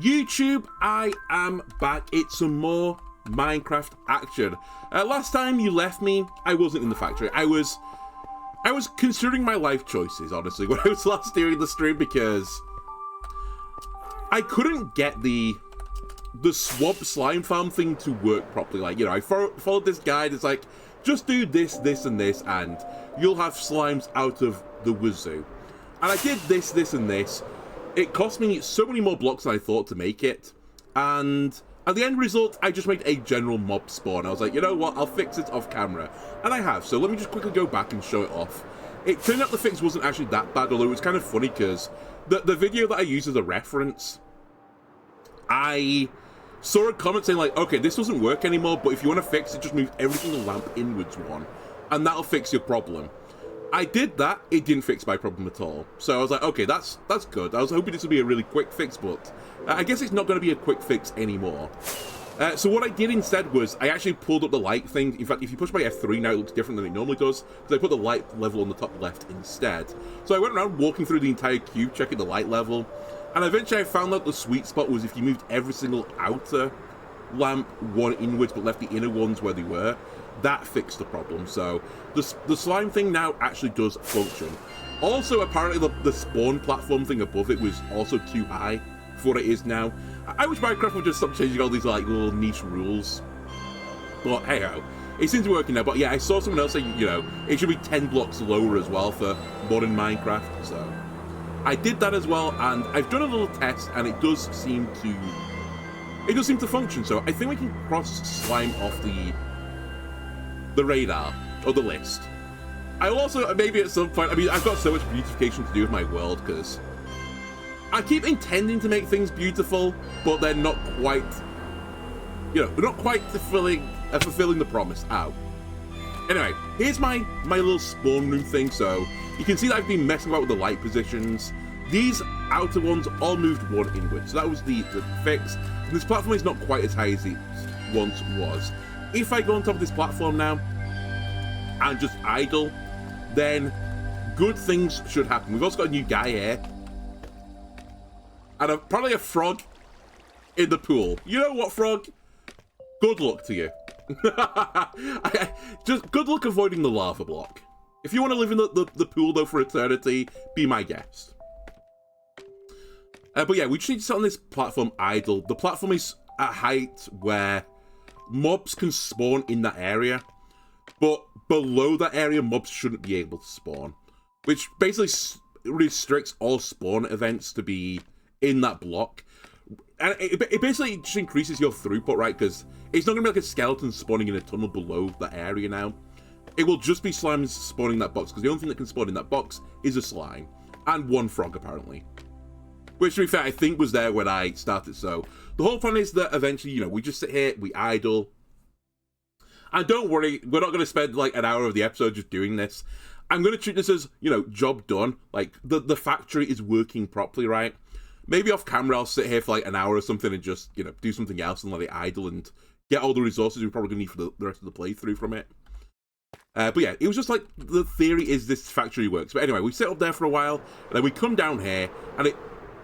YouTube, I am back. It's some more Minecraft action. Last time you left me, I wasn't in the factory. I was considering my life choices, honestly, when I was last doing the stream, because I couldn't get the swamp slime farm thing to work properly. Like, you know, I followed this guide. It's like, just do this, this, and this, and you'll have slimes out of the wazoo. And I did this, this, and this. It cost me so many more blocks than I thought to make it. And at the end result, I just made a general mob spawn. I was like, you know what, I'll fix it off camera. And I have, so let me just quickly go back and show it off. It turned out the fix wasn't actually that bad, although it was kind of funny because the video that I used as a reference, I saw a comment saying like, okay, this doesn't work anymore, but if you want to fix it, just move every single lamp inwards one, and that'll fix your problem. I did that, it didn't fix my problem at all. So I was like, okay, that's good. I was hoping this would be a really quick fix, but I guess it's not going to be a quick fix anymore. So what I did instead was, I actually pulled up the light thing. In fact, if you push my F3 now, it looks different than it normally does, because I put the light level on the top left instead. So I went around walking through the entire cube, checking the light level, and eventually I found out the sweet spot was if you moved every single outer lamp one inwards, but left the inner ones where they were, that fixed the problem. So the slime thing now actually does function. Also, apparently the spawn platform thing above it was also too high for what it is now. I wish Minecraft would just stop changing all these like little niche rules, but hey ho, it seems to be working now. But yeah, I saw someone else say, you know, it should be 10 blocks lower as well for modern Minecraft, so I did that as well, and I've done a little test, and it does seem to function. So I think we can cross slime off the radar, or the list. I'll also, maybe at some point, I mean, I've got so much beautification to do with my world, because I keep intending to make things beautiful, but they're not quite, you know, they're not quite fulfilling the promise. Ow. Anyway, here's my little spawn room thing. So you can see that I've been messing about with the light positions. These outer ones all moved one inward, so that was the fix. And this platform is not quite as high as it once was. If I go on top of this platform now and just idle, then good things should happen. We've also got a new guy here, and probably a frog in the pool. You know what, frog? Good luck to you. Just good luck avoiding the lava block. If you want to live in the pool, though, for eternity, be my guest. But yeah, we just need to sit on this platform idle. The platform is at height where mobs can spawn in that area, but below that area, mobs shouldn't be able to spawn, which basically restricts all spawn events to be in that block. And it basically just increases your throughput, right? Because it's not going to be like a skeleton spawning in a tunnel below that area now. It will just be slimes spawning in that box, because the only thing that can spawn in that box is a slime. And one frog, apparently. Which, to be fair, I think was there when I started. So the whole plan is that eventually, you know, we just sit here, we idle. And don't worry, we're not going to spend like an hour of the episode just doing this. I'm going to treat this as, you know, job done. Like, the factory is working properly, right? Maybe off camera, I'll sit here for like an hour or something and just, you know, do something else and let it idle and get all the resources we're probably going to need for the rest of the playthrough from it. But yeah, it was just like, the theory is this factory works. But anyway, we sit up there for a while, and then we come down here, and it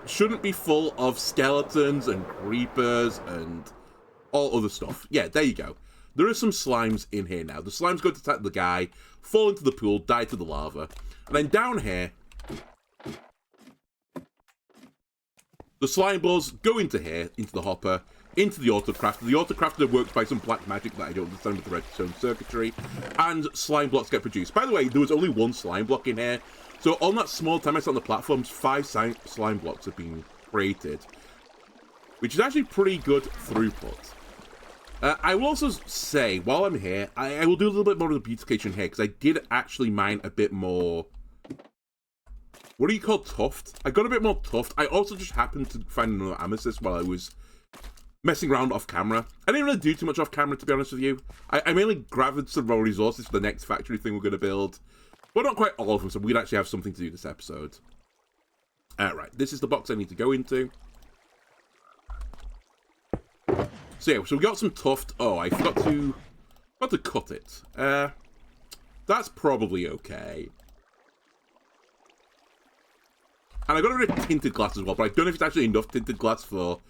shouldn't be full of skeletons and creepers and all other stuff. Yeah, there you go. There are some slimes in here now. The slimes go to attack the guy, fall into the pool, die to the lava. And then down here, the slime balls go into here, into the hopper, into the autocrafter. The autocrafter works by some black magic that I don't understand with the redstone circuitry, and slime blocks get produced. By the way, there was only one slime block in here, so on that small time I sat on the platforms, 5 slime blocks have been created, which is actually pretty good throughput. I will also say, while I'm here, I will do a little bit more of the beautification here, because I did actually mine a bit more. What do you call tuft? I got a bit more tuft. I also just happened to find another amethyst while I was messing around off camera. I didn't really do too much off camera, to be honest with you. I mainly gathered some raw resources for the next factory thing we're going to build. Well, not quite all of them, so we'd actually have something to do this episode. Alright, this is the box I need to go into. So yeah, so we got some tuft. Oh, I forgot to cut it. That's probably okay. And I got rid of tinted glass as well, but I don't know if it's actually enough tinted glass for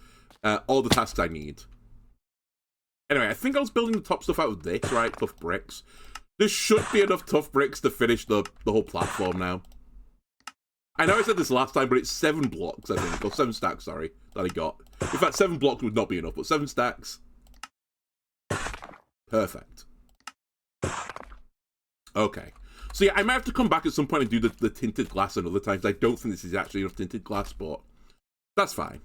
all the tasks I need. Anyway, I think I was building the top stuff out of this, right? Tough bricks. There should be enough tough bricks to finish the whole platform now. I know I said this last time, but it's 7 blocks, I think. Or 7 stacks, sorry, that I got. In fact, 7 blocks would not be enough, but 7 stacks. Perfect. Okay. So yeah, I might have to come back at some point and do the tinted glass another time, because I don't think this is actually enough tinted glass, but that's fine.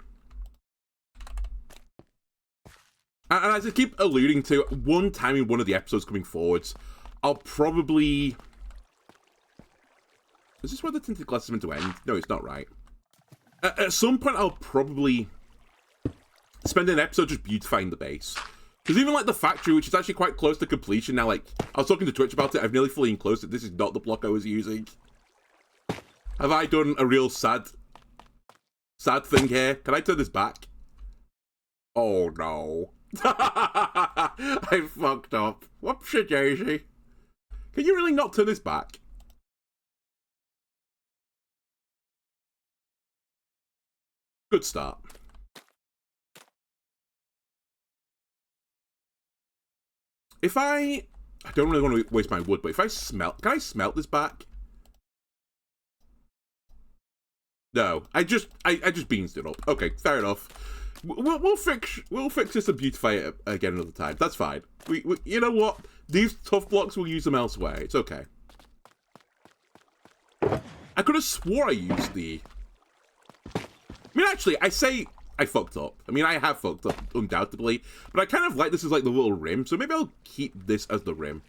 And as I keep alluding to, one time in one of the episodes coming forwards, I'll probably... Is this where the tinted glass is meant to end? No, it's not, right. At some point, I'll probably spend an episode just beautifying the base. Because even like the factory, which is actually quite close to completion now, like, I was talking to Twitch about it, I've nearly fully enclosed it. This is not the block I was using. Have I done a real sad thing here? Can I turn this back? Oh no. I fucked up. Whoopsie daisy. Can you really not turn this back? Good start. If I don't really want to waste my wood, but if I smelt, can I smelt this back? No, I just beansed it up. Okay, fair enough. We'll fix this and beautify it again another time. That's fine. We you know what? These tough blocks, we'll use them elsewhere. It's okay. I could have swore I used the... I mean, actually, I say I fucked up. I mean, I have fucked up, undoubtedly. But I kind of like this as like the little rim, so maybe I'll keep this as the rim.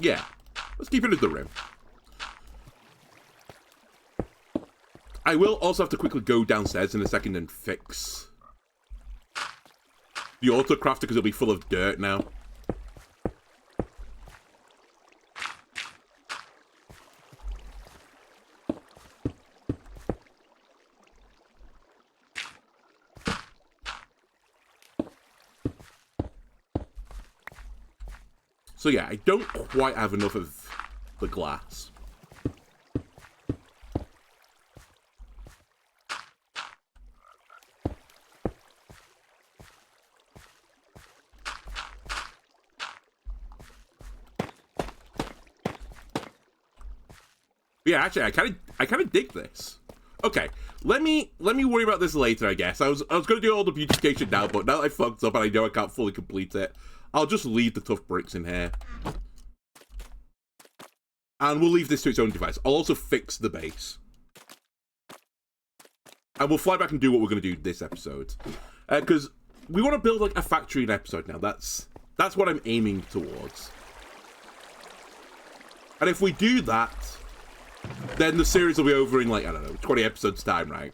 Yeah, let's keep it as the rim. I will also have to quickly go downstairs in a second and fix the auto crafter because it'll be full of dirt now. So yeah, I don't quite have enough of the glass. Yeah, actually, I kind of dig this. Okay, let me worry about this later, I guess. I was gonna do all the beautification now, but now that I fucked up and I know I can't fully complete it, I'll just leave the tough bricks in here. And we'll leave this to its own device. I'll also fix the base. And we'll fly back and do what we're going to do this episode. Because we want to build like a factory in episode now. That's what I'm aiming towards. And if we do that, then the series will be over in like, I don't know, 20 episodes time, right?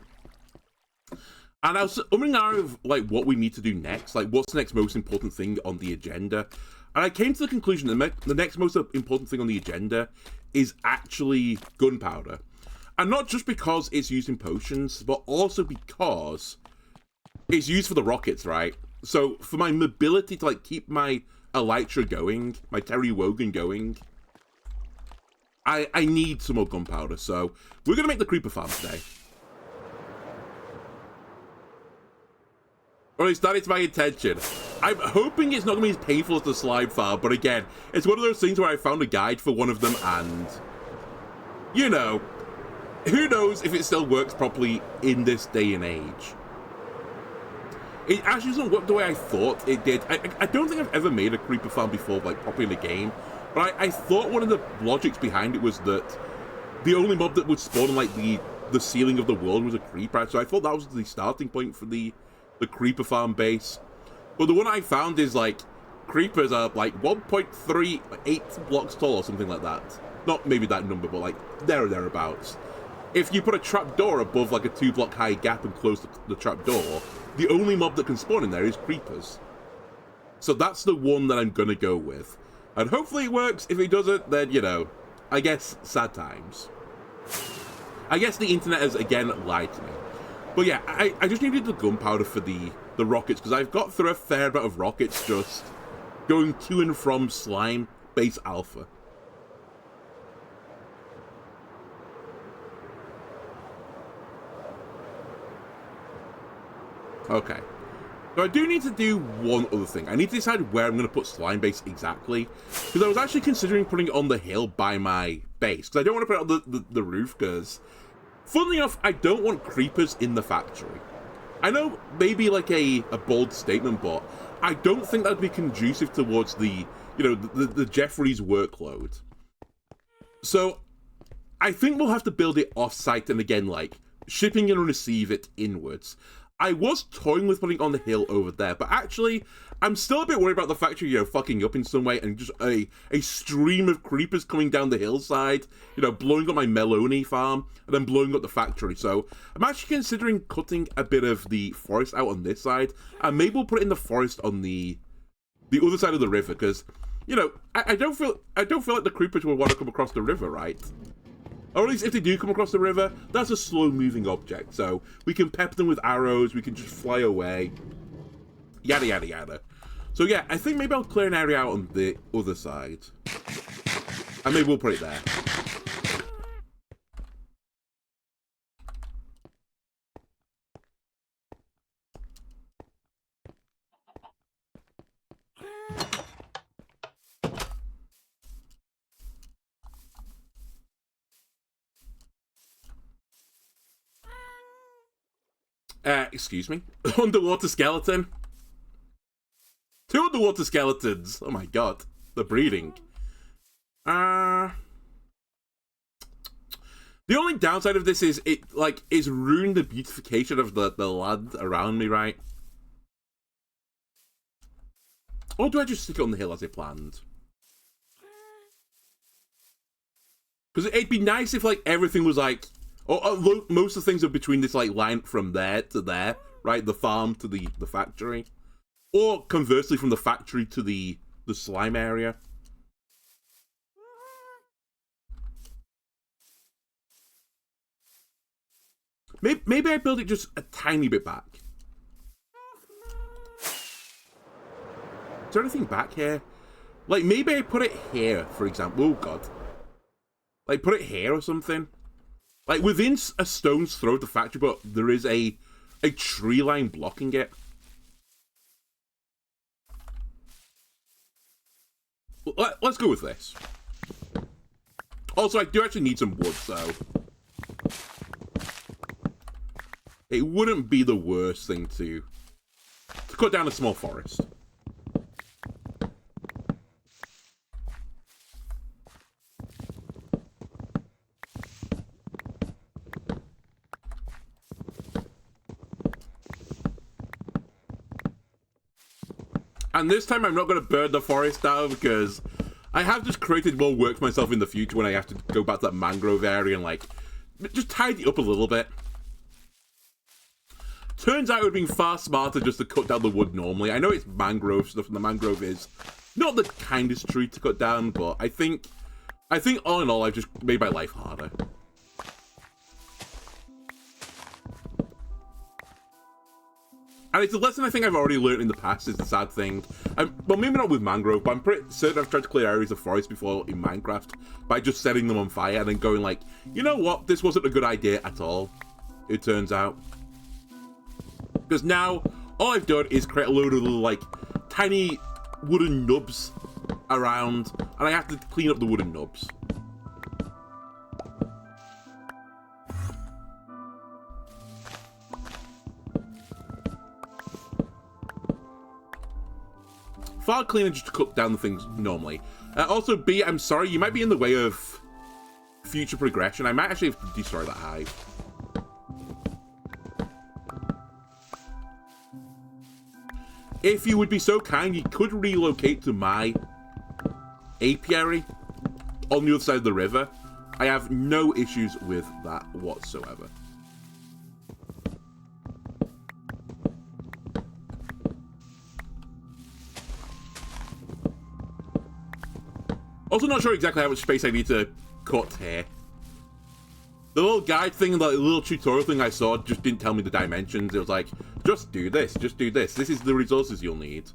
And I was umming out of like what we need to do next, like what's the next most important thing on the agenda. And I came to the conclusion that the next most important thing on the agenda is actually gunpowder. And not just because it's used in potions, but also because it's used for the rockets, right? So for my mobility to like keep my elytra going, my Terry Wogan going, I need some more gunpowder. So we're going to make the creeper farm today. Or at least that is my intention. I'm hoping it's not going to be as painful as the slime farm, but again, it's one of those things where I found a guide for one of them and, you know, who knows if it still works properly in this day and age. It actually doesn't work the way I thought it did. I don't think I've ever made a creeper farm before, like, properly in the game, but I thought one of the logics behind it was that the only mob that would spawn on, like, the ceiling of the world was a creeper, so I thought that was the starting point for the creeper farm base. But the one I found is like creepers are like 1.38 blocks tall or something like that. Not maybe that number, but like there or thereabouts. If you put a trapdoor above like a 2-block high gap and close the trapdoor, the only mob that can spawn in there is creepers. So that's the one that I'm gonna go with. And hopefully it works. If it doesn't, then, you know, I guess sad times. I guess the internet has again lied to me. But yeah, I just needed the gunpowder for the rockets, because I've got through a fair bit of rockets just going to and from slime base alpha. Okay. So I do need to do one other thing. I need to decide where I'm going to put slime base exactly. Because I was actually considering putting it on the hill by my base. Because I don't want to put it on the roof, because funnily enough, I don't want creepers in the factory. I know maybe like a bold statement, but I don't think that would be conducive towards the, you know, the Jeffrey's workload. So I think we'll have to build it off-site and again, like, shipping and receive it inwards. I was toying with putting it on the hill over there, but actually, I'm still a bit worried about the factory, you know, fucking up in some way, and just a stream of creepers coming down the hillside, you know, blowing up my Meloni farm, and then blowing up the factory. So I'm actually considering cutting a bit of the forest out on this side, and maybe we'll put it in the forest on the other side of the river, because, you know, I don't feel like the creepers will want to come across the river, right? Or at least if they do come across the river, that's a slow-moving object, so we can pepper them with arrows, we can just fly away, yada yada yada. So yeah, I think maybe I'll clear an area out on the other side, and maybe we'll put it there. Excuse me? Underwater skeleton? 2 underwater skeletons! Oh my god. They're breeding. The only downside of this is it's ruined the beautification of the land around me, right? Or do I just stick it on the hill as I planned? Because it'd be nice if, like, everything was, like... Or most of the things are between this, like, line from there to there, right? The farm to the factory. Or, conversely, from the factory to the slime area. Maybe I build it just a tiny bit back. Is there anything back here? Like, maybe I put it here, for example. Oh, God. Like, put it here or something. Like, within a stone's throw of the factory, but there is a tree line blocking it. Let's go with this. Also, I do actually need some wood, so... It wouldn't be the worst thing to cut down a small forest. And this time I'm not going to burn the forest down, because I have just created more work for myself in the future when I have to go back to that mangrove area and, like, just tidy up a little bit. Turns out it would have been far smarter just to cut down the wood normally. I know it's mangrove stuff, and the mangrove is not the kindest tree to cut down, but I think all in all, I've just made my life harder. And it's a lesson I think I've already learned in the past, is the sad thing. Well, maybe not with mangrove, but I'm pretty certain I've tried to clear areas of forest before in Minecraft by just setting them on fire and then going like, you know what, this wasn't a good idea at all, it turns out. Because now, all I've done is create a load of little, like, tiny wooden nubs around, and I have to clean up the wooden nubs. Far cleaner just to cut down the things normally. Also, B, I'm sorry, you might be in the way of future progression. I might actually have to destroy that hive. If you would be so kind, you could relocate to my apiary on the other side of the river. I have no issues with that whatsoever. Also not sure exactly how much space I need to cut here. The little guide thing, the little tutorial thing I saw just didn't tell me the dimensions. It was like, just do this, just do this. This is the resources you'll need.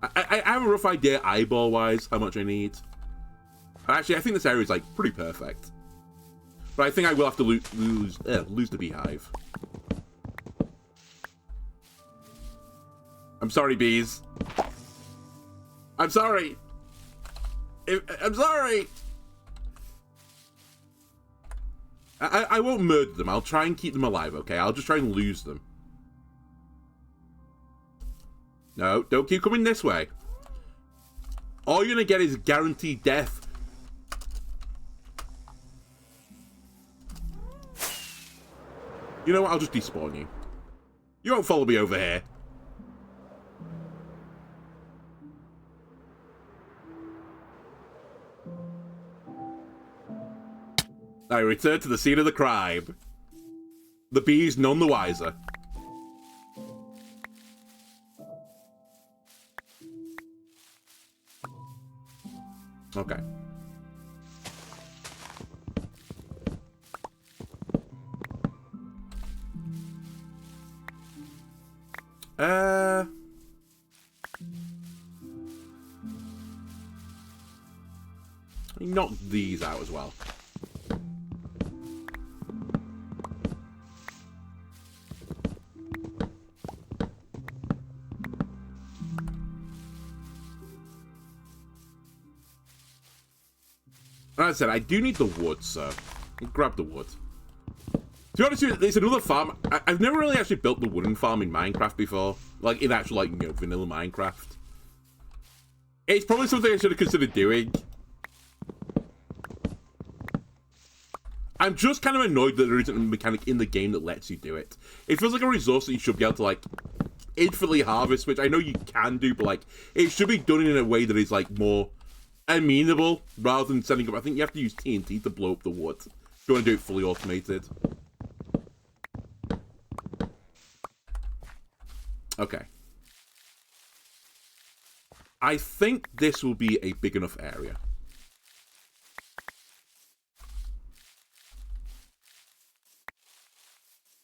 I have a rough idea eyeball-wise how much I need. Actually, I think this area is, like, pretty perfect. But I think I will have to lose the beehive. I'm sorry, bees. I'm sorry. I'm sorry. I won't murder them. I'll try and keep them alive, okay? I'll just try and lose them. No, don't keep coming this way. All you're gonna get is guaranteed death. You know what? I'll just despawn you. You won't follow me over here. I return to the scene of the crime. The bees none the wiser. Okay. Knock these out as well. As I said, I do need the wood, so I'll grab the wood. To be honest with you, there's another farm. I've never really actually built the wooden farm in Minecraft before. Like, in actual, like, you know, vanilla Minecraft. It's probably something I should have considered doing. I'm just kind of annoyed that there isn't a mechanic in the game that lets you do it. It feels like a resource that you should be able to, like, infinitely harvest, which I know you can do, but, like, it should be done in a way that is, like, more amenable rather than setting up. I think you have to use TNT to blow up the wood if you want to do it fully automated. Okay. I think this will be a big enough area.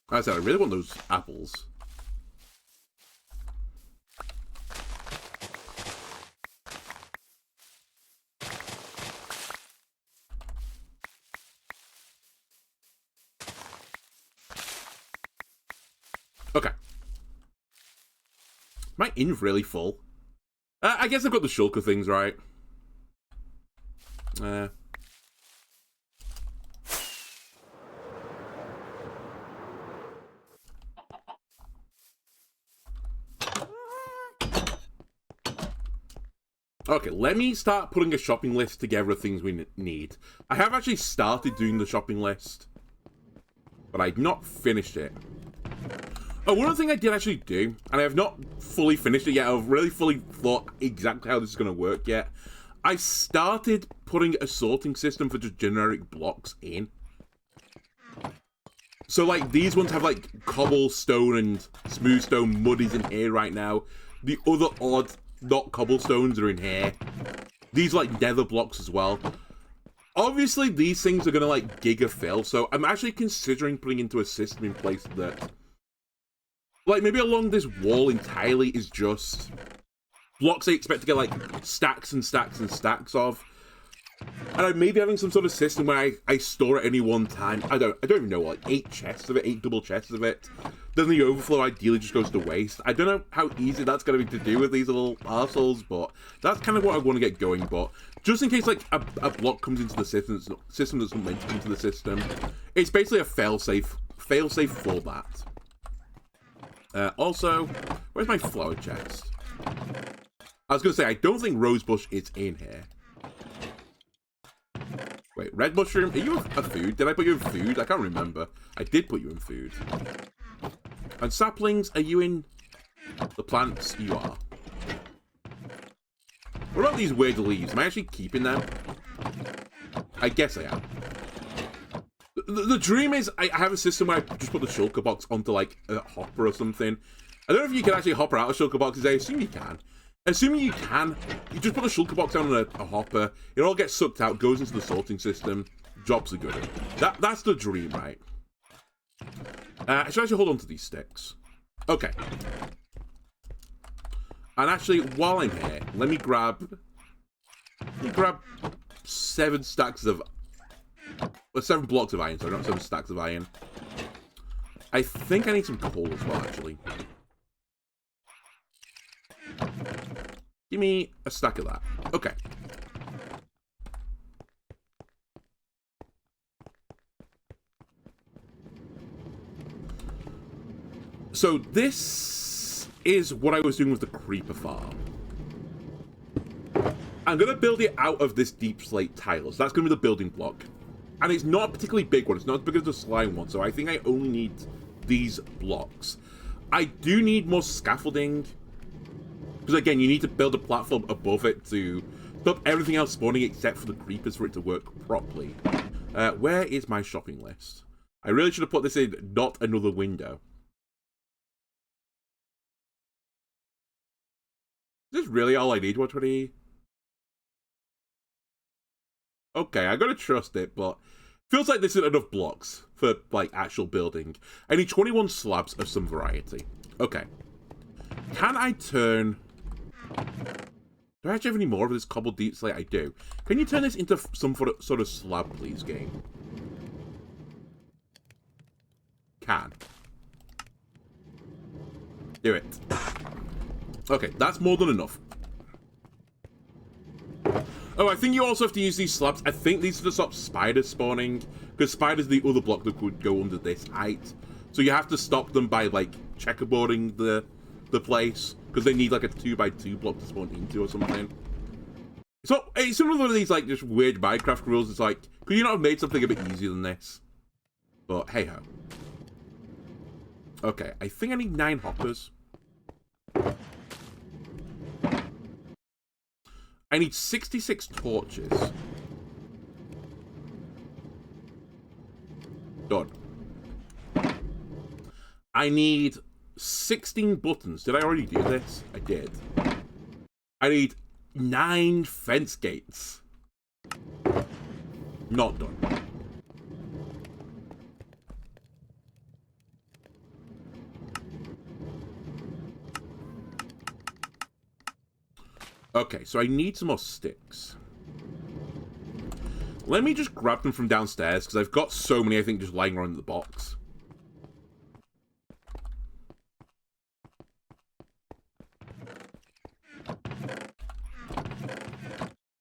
As I said, I really want those apples. Okay. My inventory really full. I guess I've got the shulker things right. Okay, let me start putting a shopping list together of things we need. I have actually started doing the shopping list, but I've not finished it. Oh, one other thing I did actually do, and I have not fully finished it yet, I've really fully thought exactly how this is going to work yet. I started putting a sorting system for just generic blocks in. So, like, these ones have, like, cobblestone and smooth stone muddies in here right now. The other odd, not cobblestones, are in here. These, like, nether blocks as well. Obviously, these things are going to, like, giga fill, so I'm actually considering putting into a system in place that, like, maybe along this wall entirely is just blocks I expect to get, like, stacks and stacks and stacks of. And I'm maybe having some sort of system where I store at any one time. I don't even know, like, 8 chests of it, 8 double chests of it. Then the overflow ideally just goes to waste. I don't know how easy that's going to be to do with these little arseholes, but that's kind of what I want to get going. But just in case, like, a block comes into the system that's not meant to come into the system, it's basically a failsafe for that. Also, where's my flower chest? I was going to say, I don't think rosebush is in here. Wait, red mushroom, are you a food? Did I put you in food? I can't remember. I did put you in food. And saplings, are you in the plants? You are. What about these weird leaves? Am I actually keeping them? I guess I am. The dream is I have a system where I just put the shulker box onto, like, a hopper or something. I don't know if you can actually hopper out of shulker boxes. I assume you can. Assuming you can, you just put a shulker box down on a hopper, it all gets sucked out, goes into the sorting system, jobs are good. That's the dream, right? I should actually hold on to these sticks. Okay. And actually, while I'm here, let me grab 7 stacks of... Well, 7 blocks of iron, sorry, not 7 stacks of iron. I think I need some coal as well, actually. Give me a stack of that. Okay. So this is what I was doing with the creeper farm. I'm going to build it out of this deep slate tile. So that's going to be the building block. And it's not a particularly big one. It's not as big as the slime one. So I think I only need these blocks. I do need more scaffolding. Because again, you need to build a platform above it to stop everything else spawning except for the creepers for it to work properly. Where is my shopping list? I really should have put this in not another window. Is this really all I need, 120? Okay, I gotta trust it, but feels like this isn't enough blocks for, like, actual building. I need 21 slabs of some variety. Okay. Can I turn... Do I actually have any more of this cobbled deep slate? I do. Can you turn this into some sort of slab, please, game? Can. Do it. Okay, that's more than enough. Oh, I think you also have to use these slabs. I think these are to stop spiders spawning, because spiders are the other block that could go under this height. So you have to stop them by, like, checkerboarding the place, because they need, like, a 2x2 block to spawn into or something. So, it's some of these, like, just weird Minecraft rules. It's like, could you not have made something a bit easier than this? But, hey-ho. Okay, I think I need 9 hoppers. I need 66 torches. Done. I need 16 buttons. Did I already do this? I did. I need 9 fence gates. Not done. Okay, so I need some more sticks. Let me just grab them from downstairs, because I've got so many, I think, just lying around in the box.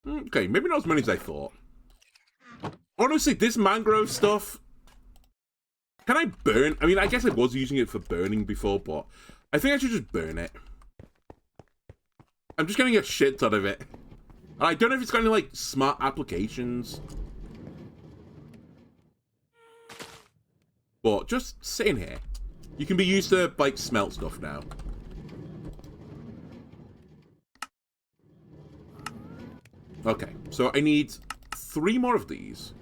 Okay, maybe not as many as I thought. Honestly, this mangrove stuff... Can I burn? I mean, I guess I was using it for burning before, but I think I should just burn it. I'm just getting a shit ton of it. I don't know if it's got any, like, smart applications. But just sitting here. You can be used to, like, smelt stuff now. Okay, so I need 3 more of these.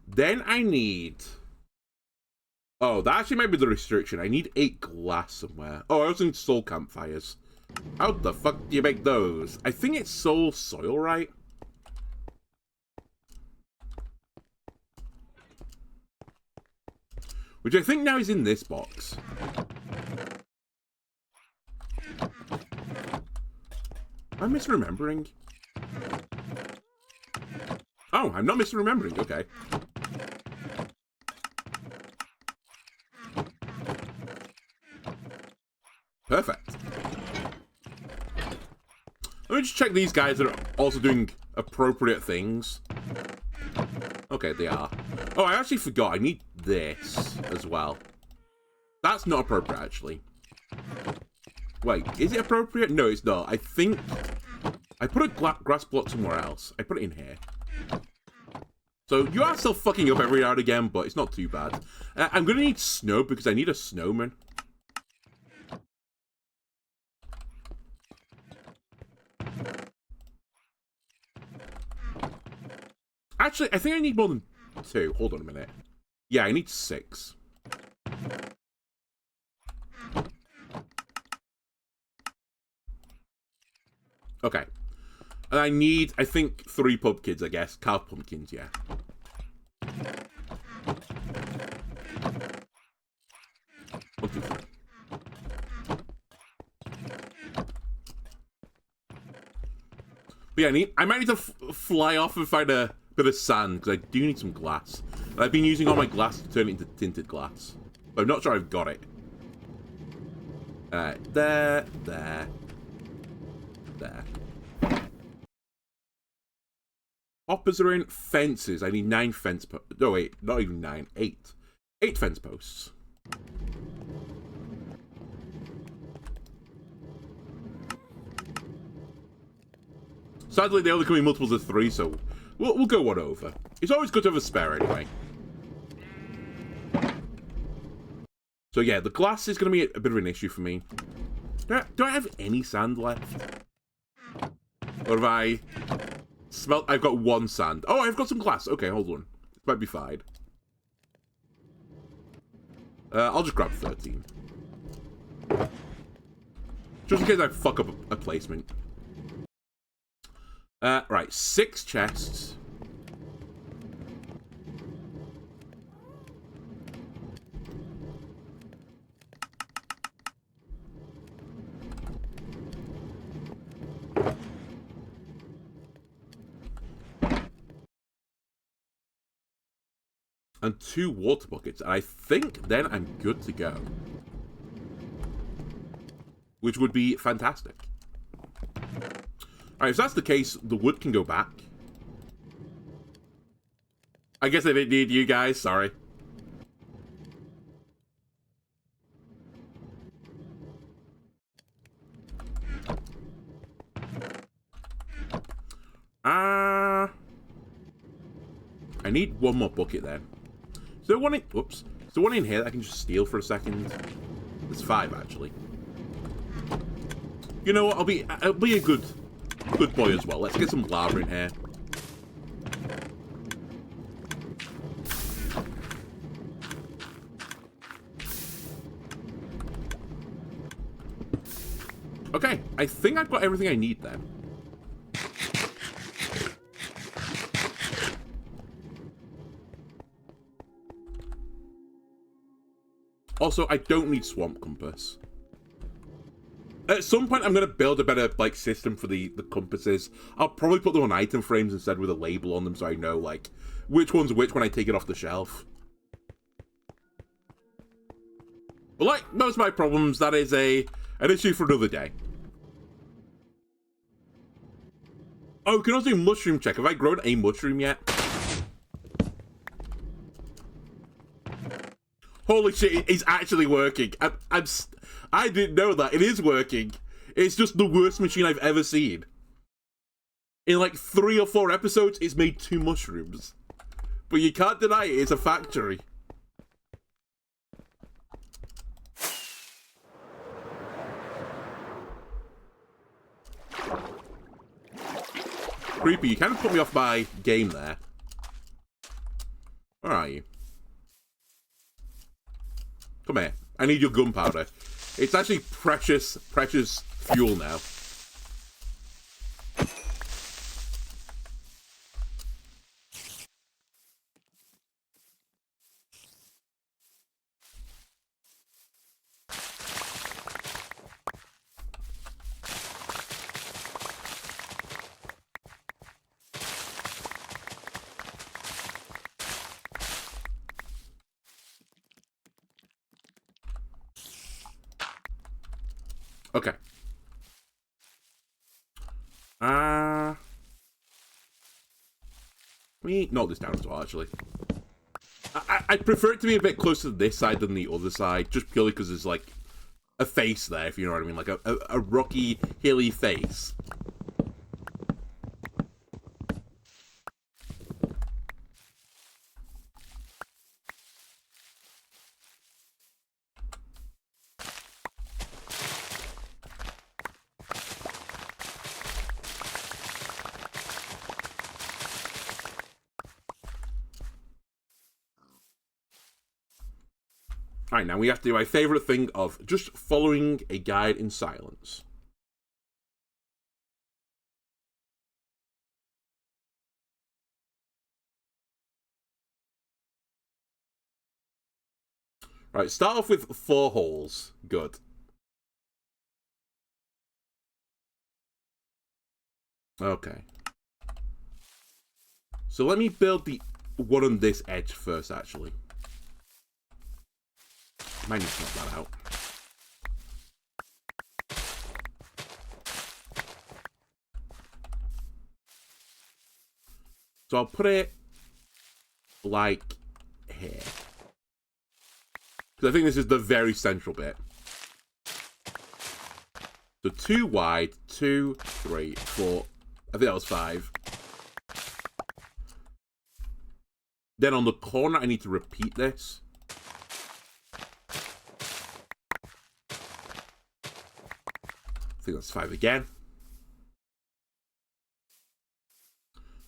Then I need... Oh, that actually might be the restriction. I need 8 glass somewhere. Oh, I also need soul campfires. How the fuck do you make those? I think it's soul soil, right? Which I think now is in this box. I'm misremembering. Oh, I'm not misremembering. Okay. Perfect. Let me just check these guys that are also doing appropriate things. Okay, they are. Oh, I actually forgot. I need this as well. That's not appropriate, actually. Wait, is it appropriate? No, it's not. I think I put a grass block somewhere else. I put it in here. So you are still fucking up every now and again, but it's not too bad. I'm going to need snow because I need a snowman. Actually, I think I need more than 2. Hold on a minute. Yeah, I need 6. Okay. And I need, I think, 3 pumpkins, I guess. Carved pumpkins, yeah. One, 2, 3. But yeah, I might need to fly off and find a bit of sand, because I do need some glass. And I've been using all my glass to turn it into tinted glass. But I'm not sure I've got it. There. Hoppers are in. Fences. I need 9 fence posts. No, wait. Not even 9. 8. 8 fence posts. Sadly, they only come in multiples of 3, so we'll go one over. It's always good to have a spare anyway. So yeah, the glass is going to be a bit of an issue for me. Do I have any sand left? Or have I... I've got 1 sand. Oh, I've got some glass. Okay, hold on. It might be fine. I'll just grab 13. Just in case I fuck up a placement. Right, 6 chests. And 2 water buckets. And I think then I'm good to go. Which would be fantastic. Alright, if that's the case, the wood can go back. I guess I didn't need you guys, sorry. I need 1 more bucket then. So one in, whoops. So one in here that I can just steal for a second. There's 5 actually. You know what? I'll be a good boy as well. Let's get some lava in here. Okay, I think I've got everything I need then. Also, I don't need swamp compass. At some point, I'm going to build a better, like, system for the compasses. I'll probably put them on item frames instead with a label on them so I know, like, which one's which when I take it off the shelf. But like most of my problems, that is an issue for another day. Oh, can I also do mushroom check? Have I grown a mushroom yet? Holy shit, it's actually working. I didn't know that. It is working. It's just the worst machine I've ever seen. In like 3 or 4 episodes, it's made 2 mushrooms. But you can't deny it, it's a factory. Creeper, you kind of put me off my game there. Where are you? Come here. I need your gunpowder. It's actually precious fuel now. Okay. Let me note this down as well, actually. I prefer it to be a bit closer to this side than the other side, just purely because there's, like, a face there, if you know what I mean. Like, a rocky, hilly face. Alright, now we have to do my favourite thing of just following a guide in silence. Right, start off with 4 holes. Good. Okay. So let me build the one on this edge first, actually. Might need to knock that out. So I'll put it like here. Because I think this is the very central bit. So 2 wide, 2, 3, 4. I think that was 5. Then on the corner, I need to repeat this. I think that's 5 again.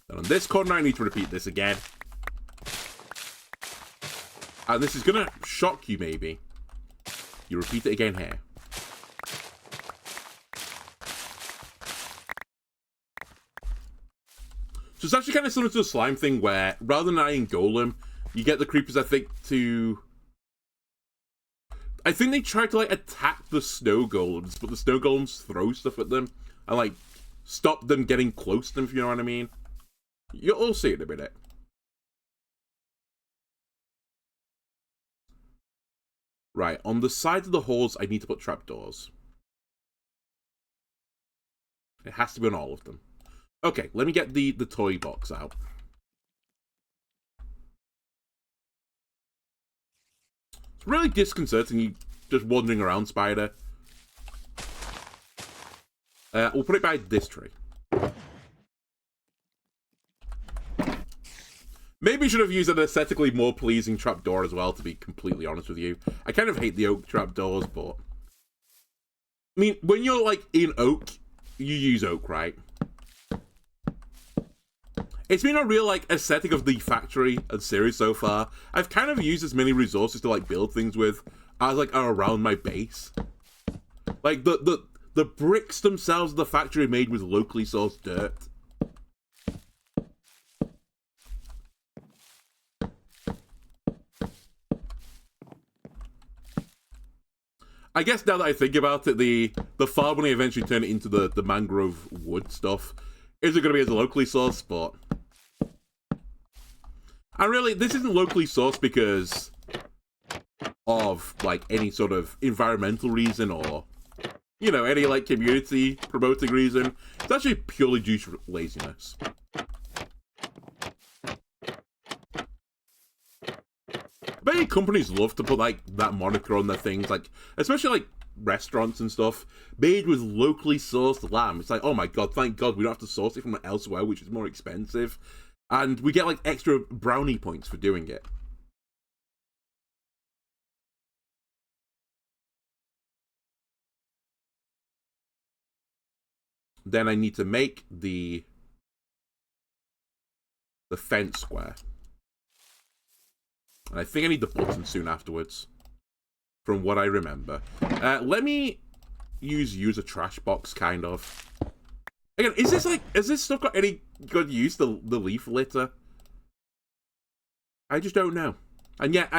Then on this corner, I need to repeat this again. And this is going to shock you, maybe. You repeat it again here. So it's actually kind of similar to the slime thing where, rather than adding golem, you get the creepers, I think, to... I think they try to, like, attack the snow golems, but the snow golems throw stuff at them and, like, stop them getting close to them, if you know what I mean. You'll all see it in a minute. Right, on the sides of the holes, I need to put trapdoors. It has to be on all of them. Okay, let me get the toy box out. It's really disconcerting you just wandering around, Spider. We'll put it by this tree. Maybe you should have used an aesthetically more pleasing trapdoor as well, to be completely honest with you. I kind of hate the oak trapdoors, but... I mean, when you're, like, in oak, you use oak, right? It's been a real, like, aesthetic of the factory and series so far. I've kind of used as many resources to, like, build things with as, like, are around my base. Like, the bricks themselves of the factory are made with locally sourced dirt. I guess now that I think about it, the farm, when I eventually turn it into the mangrove wood stuff, isn't going to be as a locally sourced spot. And really, this isn't locally sourced because of, like, any sort of environmental reason or, you know, any, like, community promoting reason. It's actually purely due to laziness. Many companies love to put, like, that moniker on their things, like, especially, like, restaurants and stuff, made with locally sourced lamb. It's like, oh my god, thank god we don't have to source it from elsewhere, which is more expensive. And we get, like, extra brownie points for doing it. Then I need to make the fence square. And I think I need the button soon afterwards, from what I remember. Let me use a trash box, kind of. Again, is this stuff got any good use, the leaf litter? I just don't know. And yet,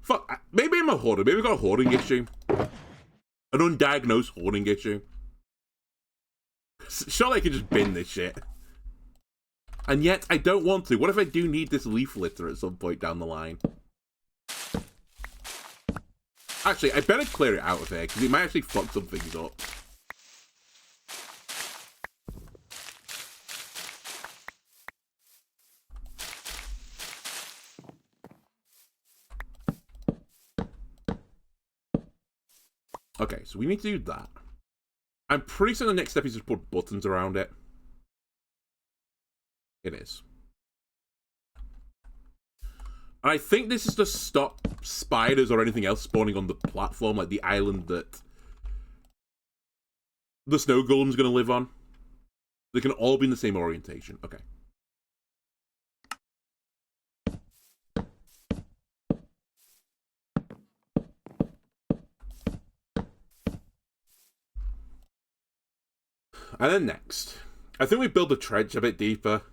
fuck, maybe I'm a hoarder. Maybe I've got a hoarding issue. An undiagnosed hoarding issue. Surely I could just bin this shit. And yet, I don't want to. What if I do need this leaf litter at some point down the line? Actually, I better clear it out of here, because it might actually fuck some things up. Okay, so we need to do that. I'm pretty certain the next step is to put buttons around it. It is. And I think this is to stop spiders or anything else spawning on the platform, like the island that the snow golem's going to live on. They can all be in the same orientation. Okay. And then next, I think we build the trench a bit deeper.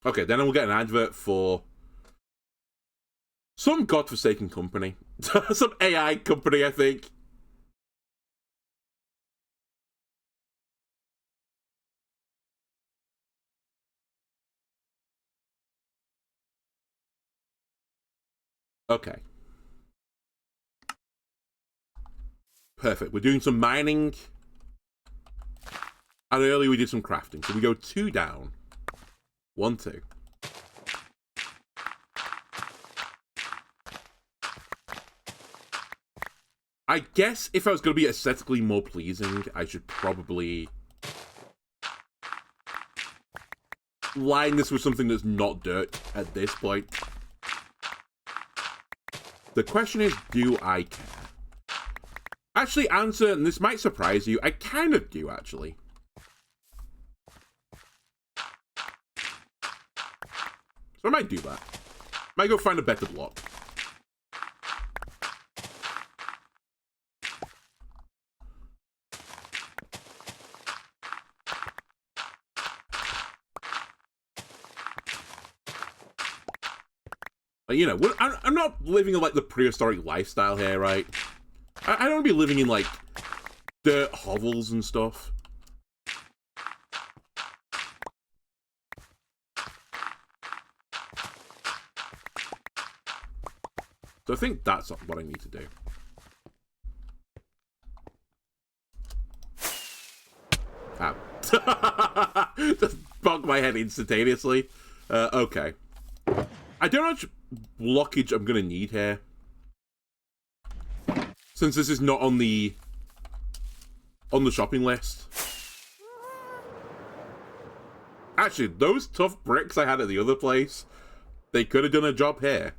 Okay, then we'll get an advert for some godforsaken company. Some AI company, I think. Okay. Perfect. We're doing some mining. And earlier we did some crafting. So we go 2 down. 1, 2. I guess if I was going to be aesthetically more pleasing, I should probably line this with something that's not dirt at this point. The question is, do I care? Actually, answer, and this might surprise you, I kind of do, actually. So I might do that. Might go find a better block. You know, I'm not living in, like, the prehistoric lifestyle here, right? I don't want to be living in, like, dirt hovels and stuff. So I think that's what I need to do. Ow. Just bugged my head instantaneously. Okay. I don't know how much blockage I'm going to need here. Since this is not on the shopping list. Actually, those tough bricks I had at the other place, they could have done a job here.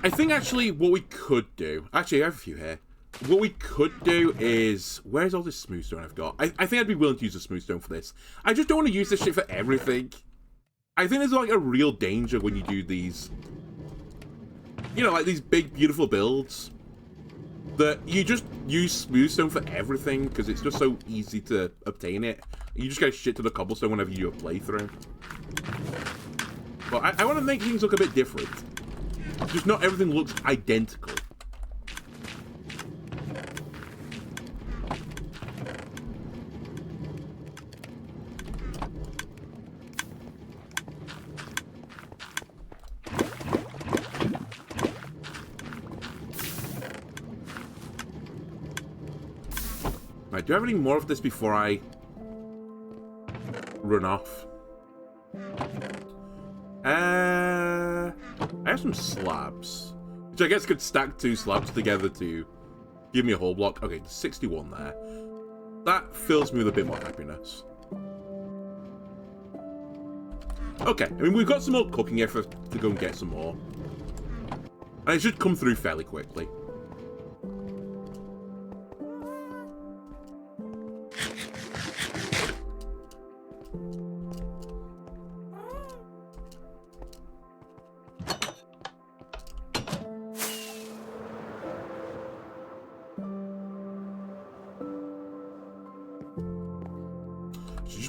I think actually what we could do... Actually, I have a few here. What we could do is... Where's all this smooth stone I've got? I think I'd be willing to use a smooth stone for this. I just don't want to use this shit for everything. I think there's like a real danger when you do these... You know, like these big, beautiful builds. That you just use smooth stone for everything because it's just so easy to obtain it. You just get shit to the cobblestone whenever you do a playthrough. But I want to make things look a bit different. Just not everything looks identical. Right, do I have any more of this before I run off? I have some slabs, which I guess could stack 2 slabs together to give me a whole block. Okay, there's 61 there. That fills me with a bit more happiness. Okay, I mean, we've got some more cooking effort to go and get some more. And it should come through fairly quickly.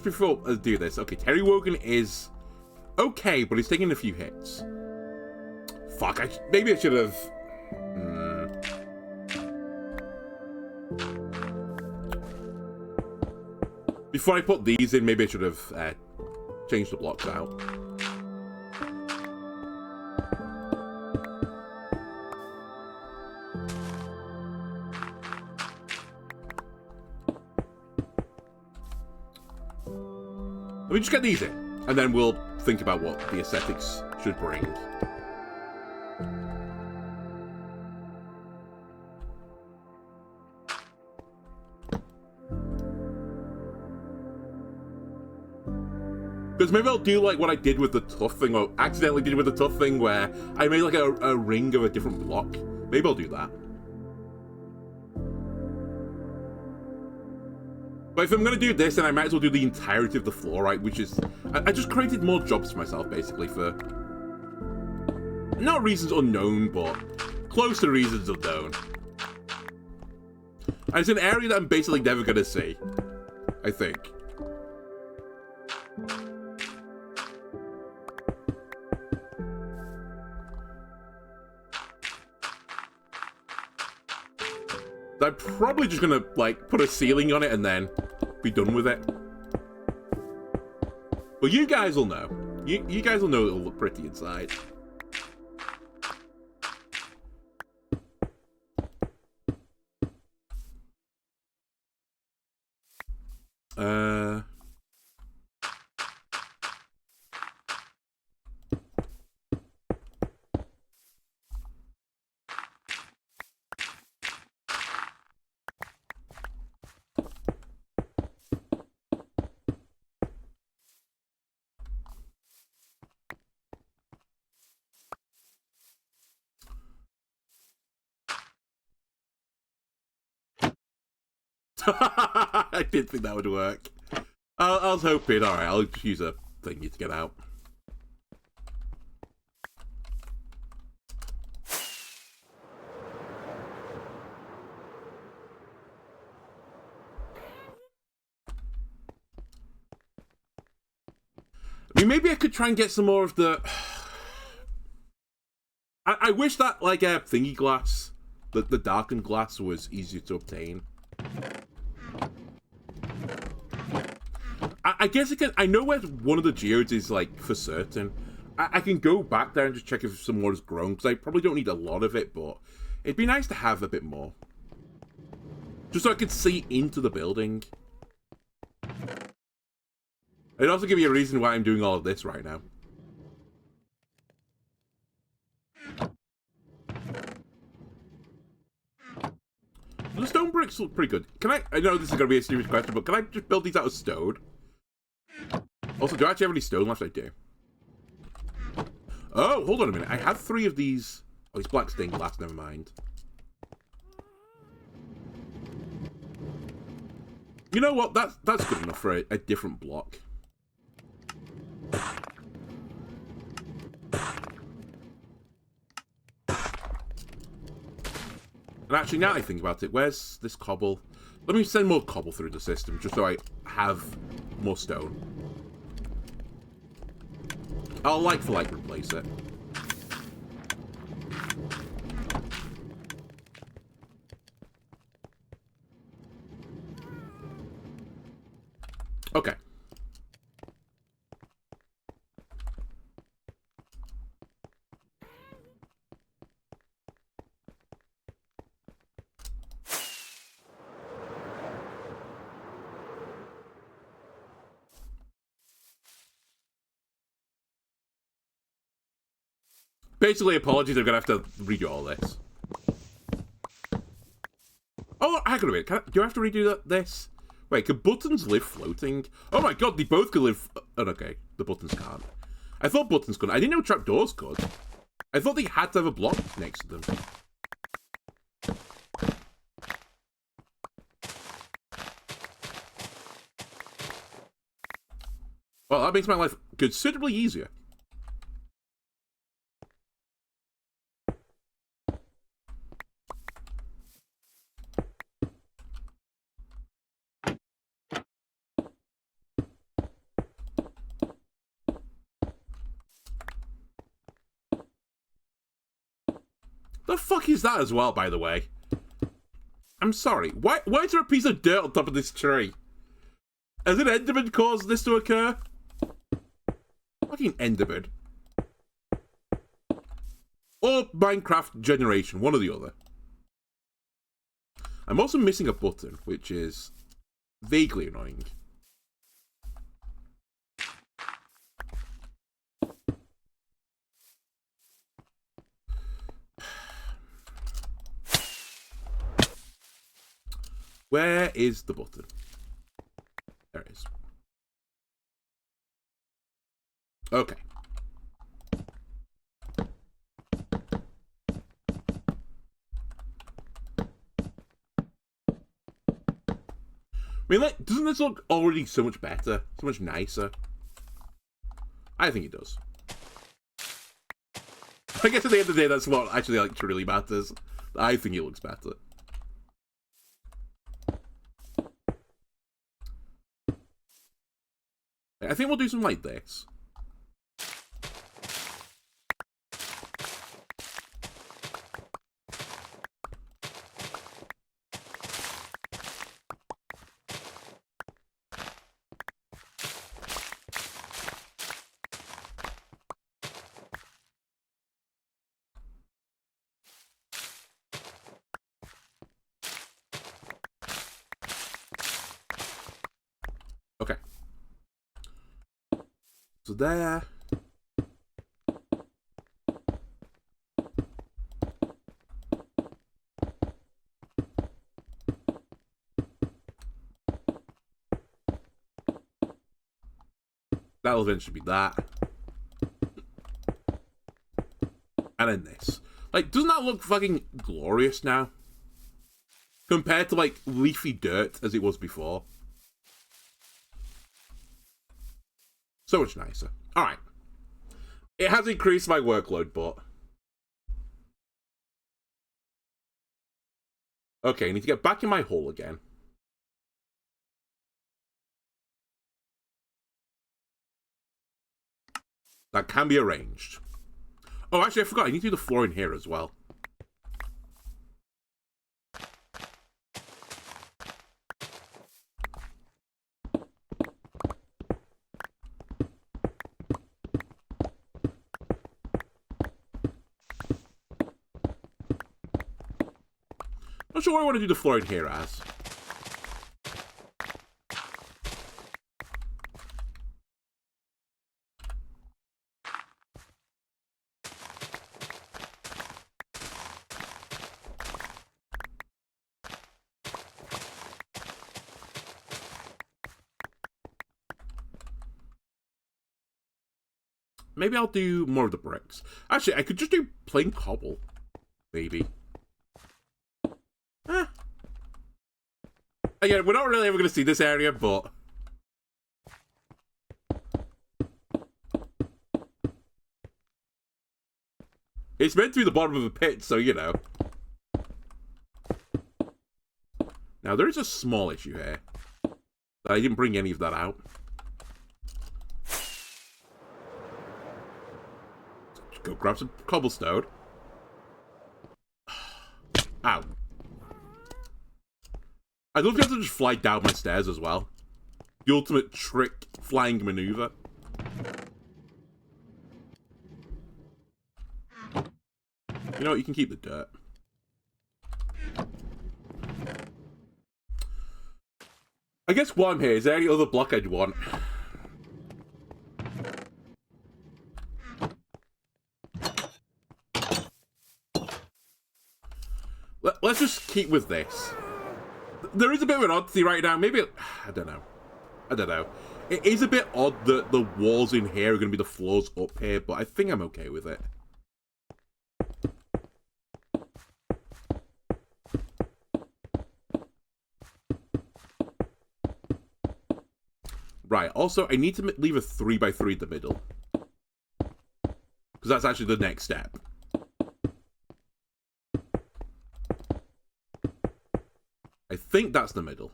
Before I do this, okay, Terry Wogan is okay, but he's taking a few hits. Fuck, maybe I should have... Before I put these in, maybe I should have changed the blocks out. Let me just get these in, and then we'll think about what the aesthetics should bring. Because maybe I'll do like what I did with the tough thing, or accidentally did with the tough thing, where I made like a ring of a different block. Maybe I'll do that. But if I'm going to do this, then I might as well do the entirety of the floor, right? Which is... I just created more jobs for myself, basically, for... Not reasons unknown, but close to reasons unknown. And it's an area that I'm basically never going to see, I think. I'm probably just gonna, like, put a ceiling on it and then be done with it. Well, you guys will know. You guys will know it'll look pretty inside. I didn't think that would work. I was hoping. Alright, I'll just use a thingy to get out. I mean, maybe I could try and get some more of the... I wish that, like, thingy glass, the darkened glass was easier to obtain. I guess I know where one of the geodes is, like, for certain. I can go back there and just check if some more has grown, because I probably don't need a lot of it, but it'd be nice to have a bit more. Just so I could see into the building. It'd also give you a reason why I'm doing all of this right now. The stone bricks look pretty good. I know this is going to be a serious question, but can I just build these out of stone? Also, do I actually have any stone left? I do. Oh, hold on a minute. I have 3 of these. Oh, it's black stained glass. Never mind. You know what? That's good enough for a different block. And actually, now I think about it, where's this cobble? Let me send more cobble through the system, just so I have more stone. I'll like for like replace it. Okay. Basically, apologies, I'm gonna have to redo all this. Oh, hang on a minute. Do I have to redo this? Wait, can buttons live floating? Oh my god, they both could live... Oh, okay, the buttons can't. I thought buttons couldn't. I didn't know trapdoors could. I thought they had to have a block next to them. Well, that makes my life considerably easier. The fuck is that as well, by the way? I'm sorry. Why is there a piece of dirt on top of this tree? Has an Enderman caused this to occur? Fucking Enderman. Or Minecraft generation, one or the other. I'm also missing a button, which is vaguely annoying. Where is the button? There it is. Okay. I mean, like, doesn't this look already so much better? So much nicer? I think it does. I guess at the end of the day, that's what actually, like, truly matters. I think it looks better. I think we'll do something like this. to there. That'll eventually be that. And then this. Like, doesn't that look fucking glorious now? Compared to, like, leafy dirt as it was before. So much nicer. Alright. It has increased my workload, but... Okay, I need to get back in my hole again. That can be arranged. Oh, actually, I forgot. I need to do the floor in here as well. Not sure what I want to do the floor in here as. Maybe I'll do more of the bricks. Actually, I could just do plain cobble. Maybe. Again, we're not really ever going to see this area, but... It's meant to be the bottom of a pit, so, you know. Now, there is a small issue here. That I didn't bring any of that out. Just go grab some cobblestone. Ow. I'd love to be able to just fly down my stairs as well. The ultimate trick flying maneuver. You know what? You can keep the dirt. I guess while I'm here, is there any other block I'd want? Let's just keep with this. There is a bit of an oddity right now. Maybe... I don't know. I don't know. It is a bit odd that the walls in here are going to be the floors up here, but I think I'm okay with it. Right, also, I need to leave a 3x3 in the middle. Because that's actually the next step. I think that's the middle.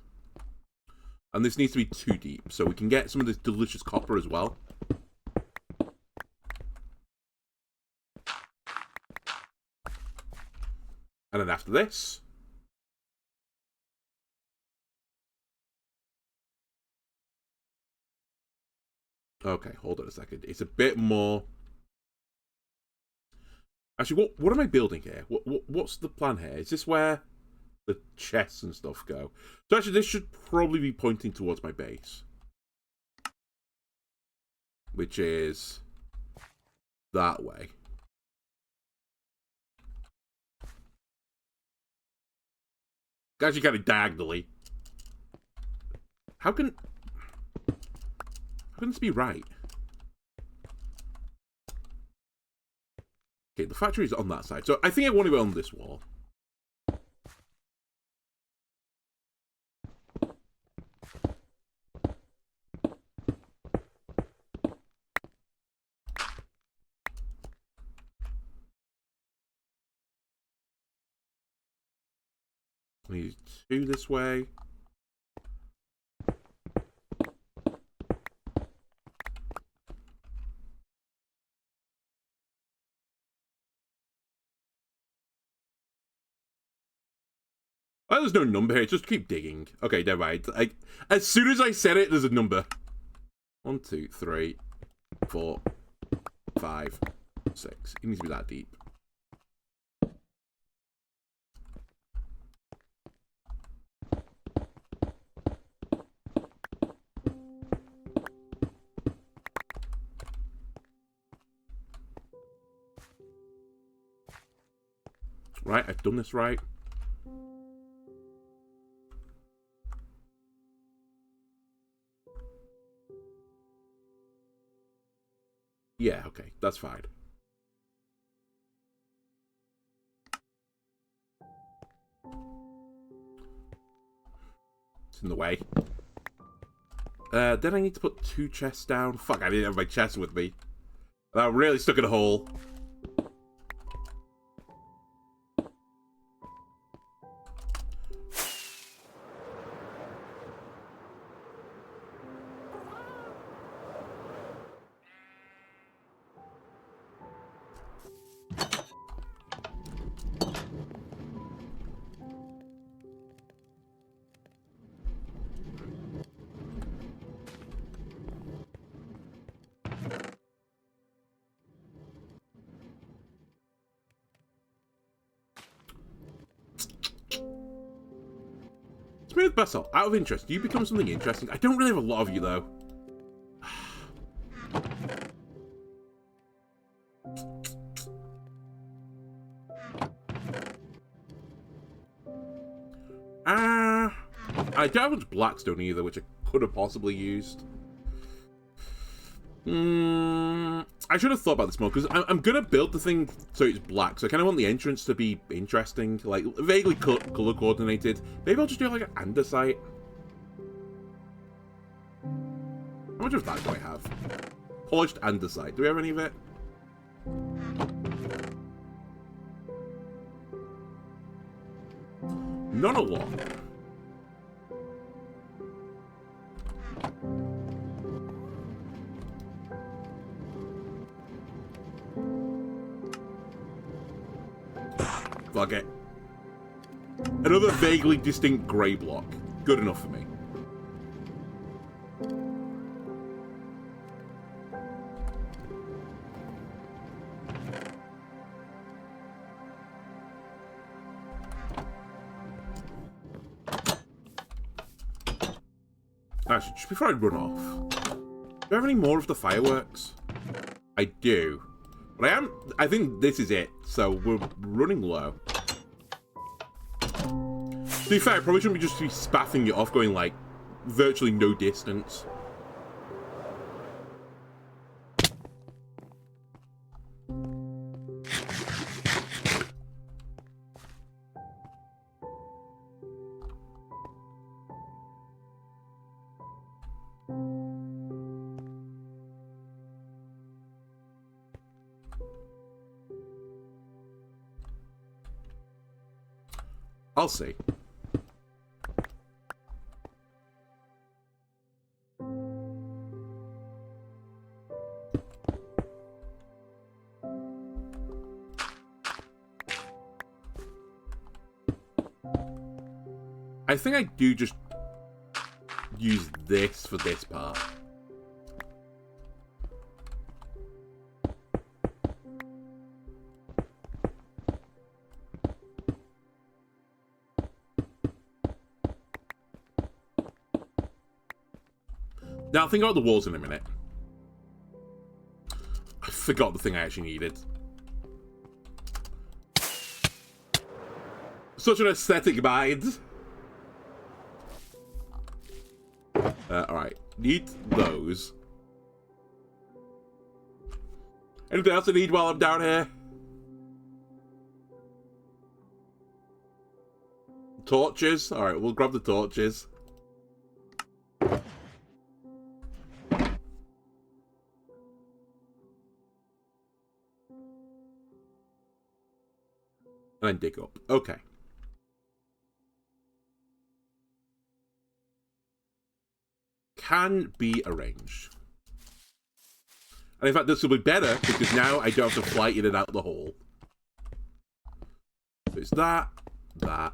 And this needs to be 2 deep, so we can get some of this delicious copper as well. And then after this... Okay, hold on a second. It's a bit more... Actually, what am I building here? What's the plan here? Is this where the chests and stuff go? So actually, this should probably be pointing towards my base. Which is... that way. Actually, kind of diagonally. How can this be right? Okay, the factory is on that side. So I think I want to be on this wall. I need 2 this way. Oh, there's no number here. Just keep digging. Okay, never mind. As soon as I said it, there's a number. 1, 2, 3, 4, 5, 6. It needs to be that deep. Right, I've done this right. Yeah, okay, that's fine. It's in the way. Then I need to put 2 chests down. Fuck, I didn't have my chest with me. That really stuck in a hole. Smooth Bustle, out of interest, do you become something interesting? I don't really have a lot of you, though. I don't have much Blackstone either, which I could have possibly used. I should have thought about this more, because I'm going to build the thing so it's black, so I kind of want the entrance to be interesting, like, vaguely color coordinated. Maybe I'll just do, like, an andesite. How much of that do I have? Polished andesite. Do we have any of it? Not a lot. Fuck it. Another vaguely distinct grey block. Good enough for me. Actually, just before I run off, do I have any more of the fireworks? I do. But I think this is it, so we're running low. To be fair, I probably shouldn't just be spaffing it off, going, like, virtually no distance. I'll see. I think I do just use this for this part. Now, I'll think about the walls in a minute. I forgot the thing I actually needed. Such an aesthetic mind. Alright. Need those. Anything else I need while I'm down here? Torches? Alright, we'll grab the torches. And then dig up. Okay. Can be arranged. And in fact, this will be better because now I don't have to fly in and out the hole. So it's that, that.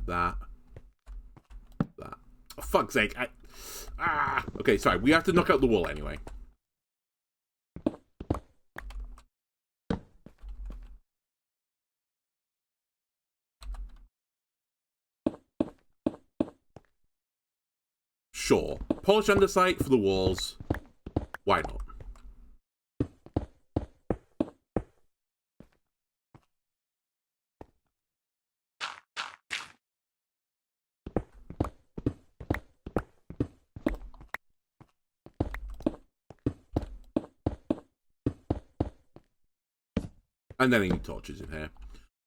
That. That. Oh, fuck's sake. Okay, sorry. We have to knock out the wall anyway. Sure. Polish andesite for the walls. Why not? And then I need torches in here.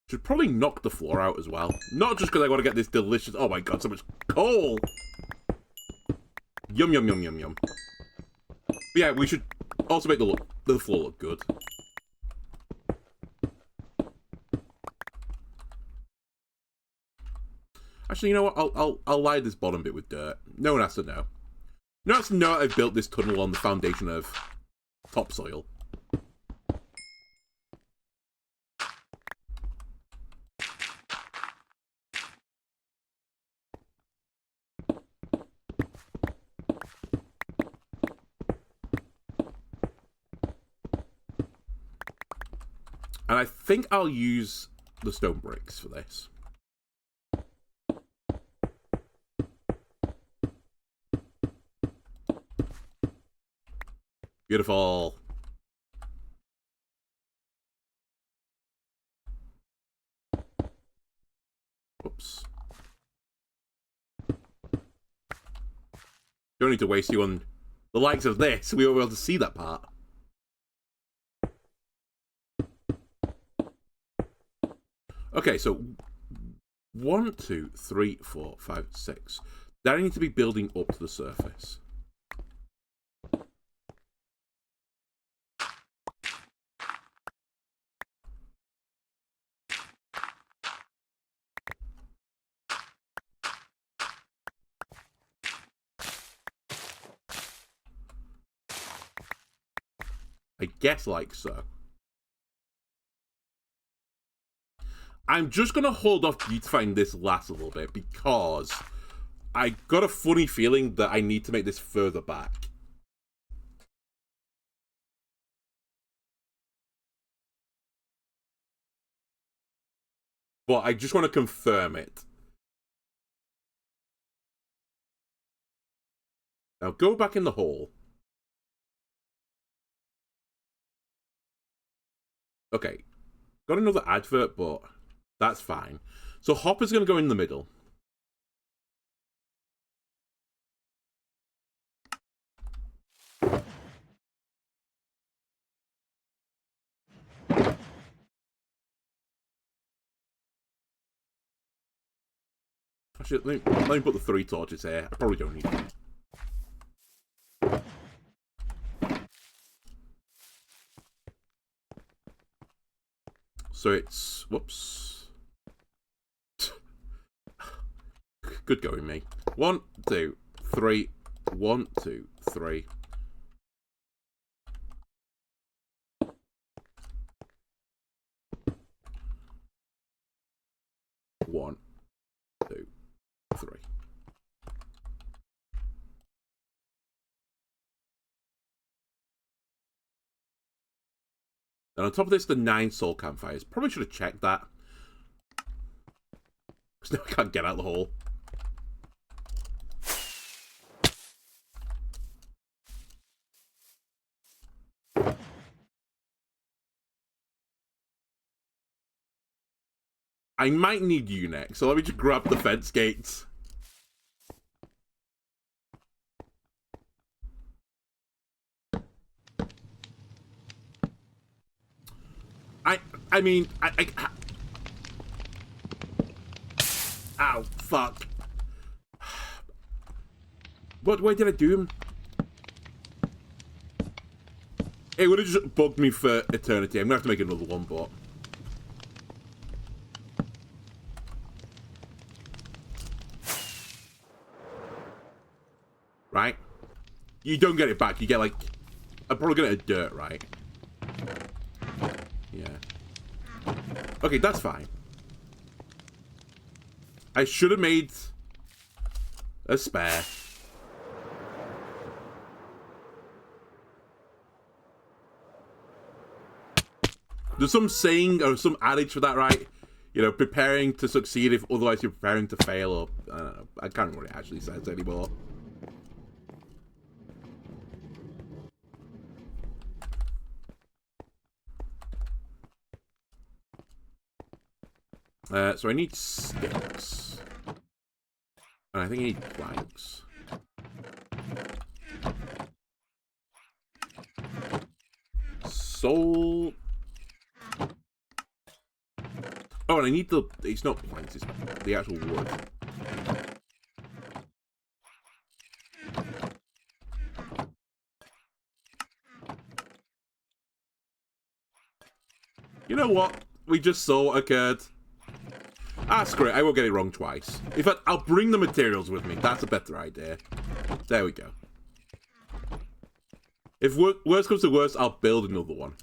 Should probably knock the floor out as well. Not just because I want to get this delicious... Oh my god, so much coal! Yum, yum, yum, yum, yum. But yeah, we should also make the floor look good. Actually, you know what? I'll lie this bottom bit with dirt. No one has to know. No one has to know I've built this tunnel on the foundation of topsoil. And I think I'll use the stone bricks for this. Beautiful. Oops. Don't need to waste you on the likes of this. We won't be able to see that part. Okay, so 1, 2, 3, 4, 5, 6. Then I need to be building up to the surface. I guess like so. I'm just going to hold off beautifying this last a little bit because I got a funny feeling that I need to make this further back. But I just want to confirm it. Now go back in the hole. Okay. Got another advert, but that's fine. So Hopper's going to go in the middle. Actually, let me put the 3 torches here. I probably don't need them. So it's... Whoops. Good going, me. 1, 2, 3. 1, 2, 3. One, 2, 3. And on top of this, the 9 soul campfires. Probably should have checked that. Because now I can't get out of the hole. I might need you next, so let me just grab the fence gates. I mean, ow, fuck. What way did I do him? It would have just bugged me for eternity. I'm gonna have to make another one, but... Right? You don't get it back. You get, like... I'm probably gonna get dirt, right? Yeah. Okay, that's fine. I should have made a spare. There's some saying or some adage for that, right? You know, preparing to succeed if otherwise you're preparing to fail, or I don't know. I can't remember what it actually says anymore. So I need sticks. And I think I need planks. Soul. Oh, and I need the... It's not planks, it's the actual wood. You know what? We just saw what occurred. Ah, screw it. I won't get it wrong twice. In fact, I'll bring the materials with me. That's a better idea. There we go. If worst comes to worst, I'll build another one.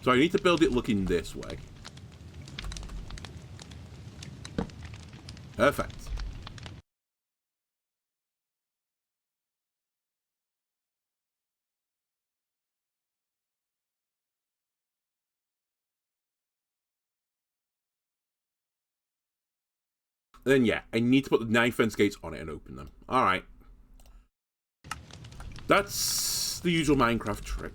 So I need to build it looking this way. Perfect. Then yeah, I need to put the knife fence gates on it and open them. Alright. That's the usual Minecraft trick.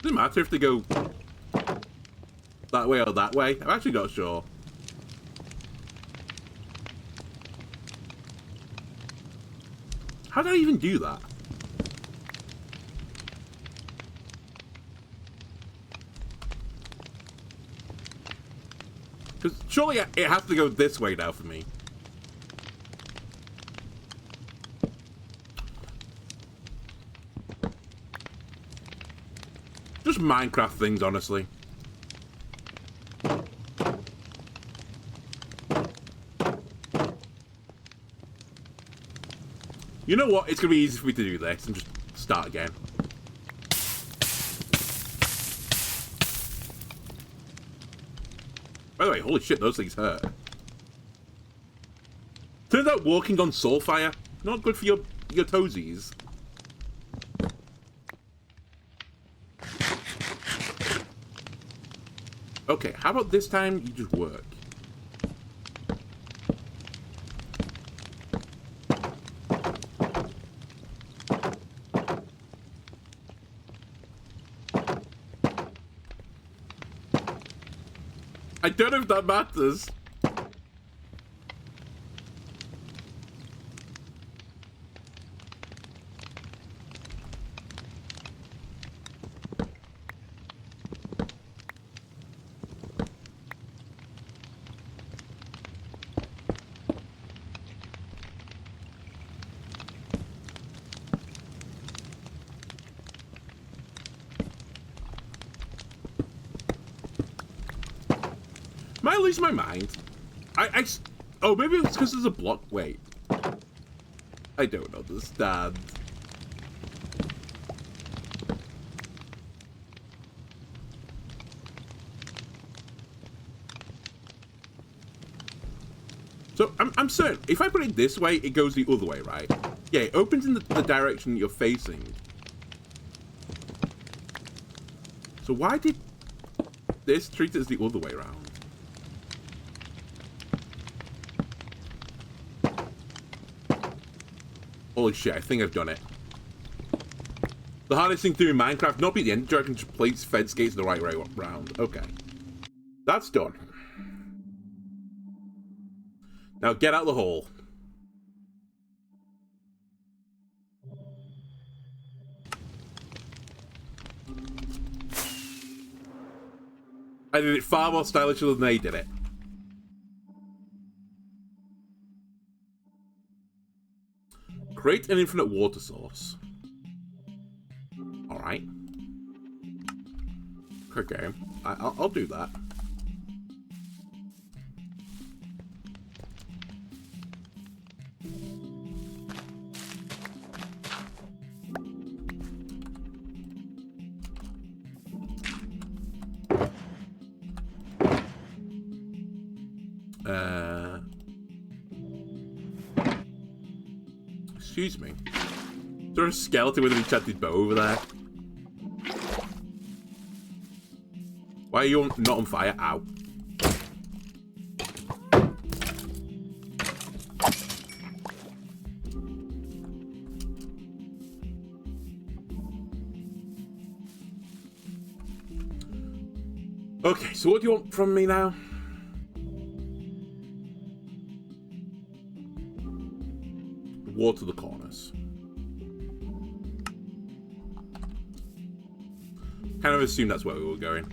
Doesn't matter if they go that way or that way. I'm actually not sure. How did I even do that? Because surely it has to go this way now for me. Just Minecraft things, honestly. You know what? It's going to be easy for me to do this and just start again. By the way, holy shit, those things hurt. Turns out walking on soul fire, not good for your toesies. Okay, how about this time you just work? I don't know if that matters. Might lose my mind. Oh, maybe it's because there's a block. Wait. I don't understand. So, I'm certain, if I put it this way, it goes the other way, right? Yeah, it opens in the direction you're facing. So why did this treat it as the other way around? Holy shit, I think I've done it. The hardest thing to do in Minecraft, not be the Ender Dragon, just place fence gates the right way round. Okay. That's done. Now get out the hole. I did it far more stylishly than they did it. Create an infinite water source. Alright. Okay. I'll do that. Excuse me. Is there a skeleton with an enchanted bow over there? Why are you not on fire? Ow. Okay, so what do you want from me now? Water the corners. Kind of assumed that's where we were going.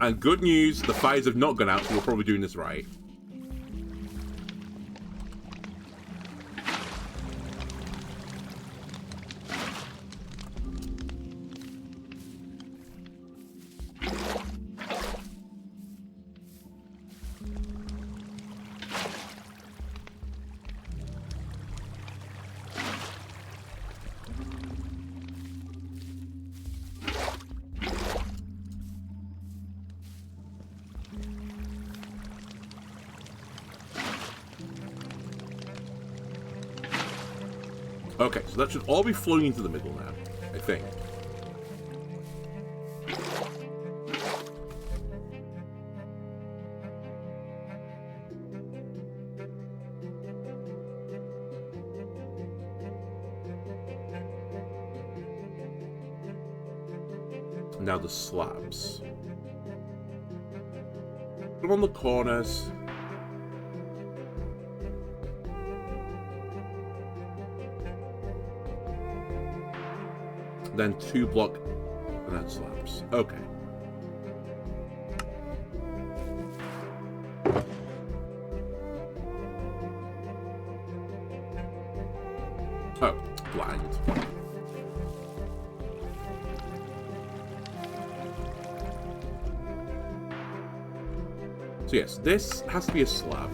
And good news, the fires have not gone out, so we're probably doing this right. Okay, so that should all be flowing into the middle now, I think. Now the slabs. Put them on the corners. Then 2 block and then slabs. Okay. Oh, blind. So yes, this has to be a slab.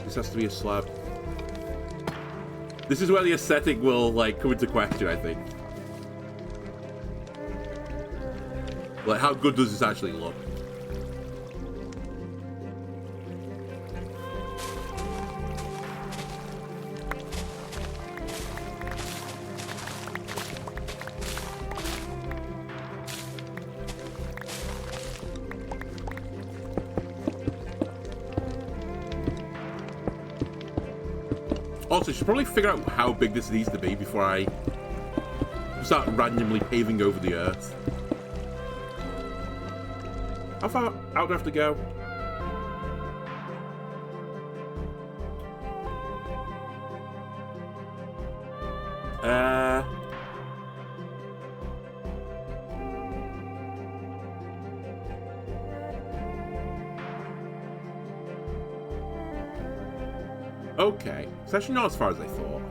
This has to be a slab. This is where the aesthetic will, like, come into question, I think. Like, how good does this actually look? Also, I should probably figure out how big this needs to be before I start randomly paving over the earth. How far out do I have to go? Okay. It's actually not as far as I thought.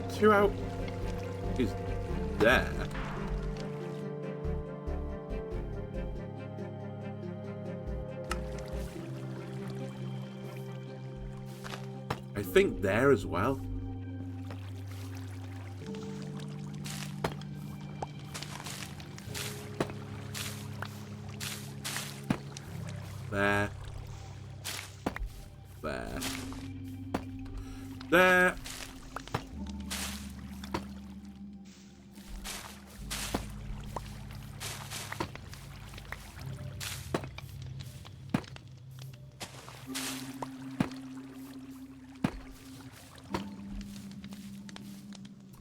The 2 out is there. I think there as well. There. There. There.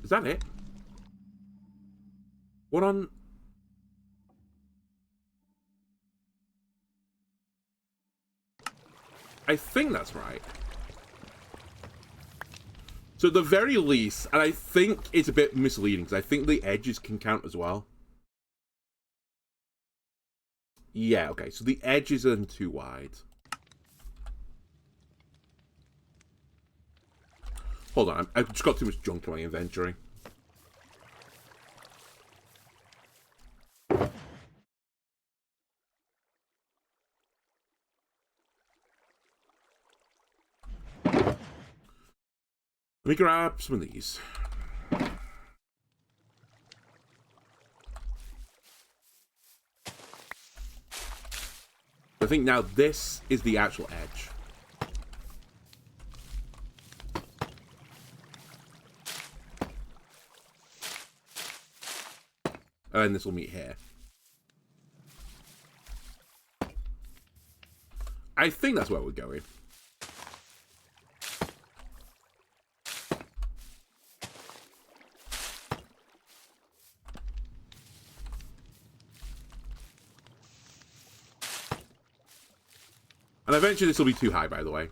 Is that it? What on... I think that's right. So at the very least, and I think it's a bit misleading, because I think the edges can count as well. Yeah, okay, so the edges are too wide. Hold on, I've just got too much junk in my inventory. Let me grab some of these. I think now this is the actual edge. And this will meet here. I think that's where we're going. And eventually this will be too high, by the way.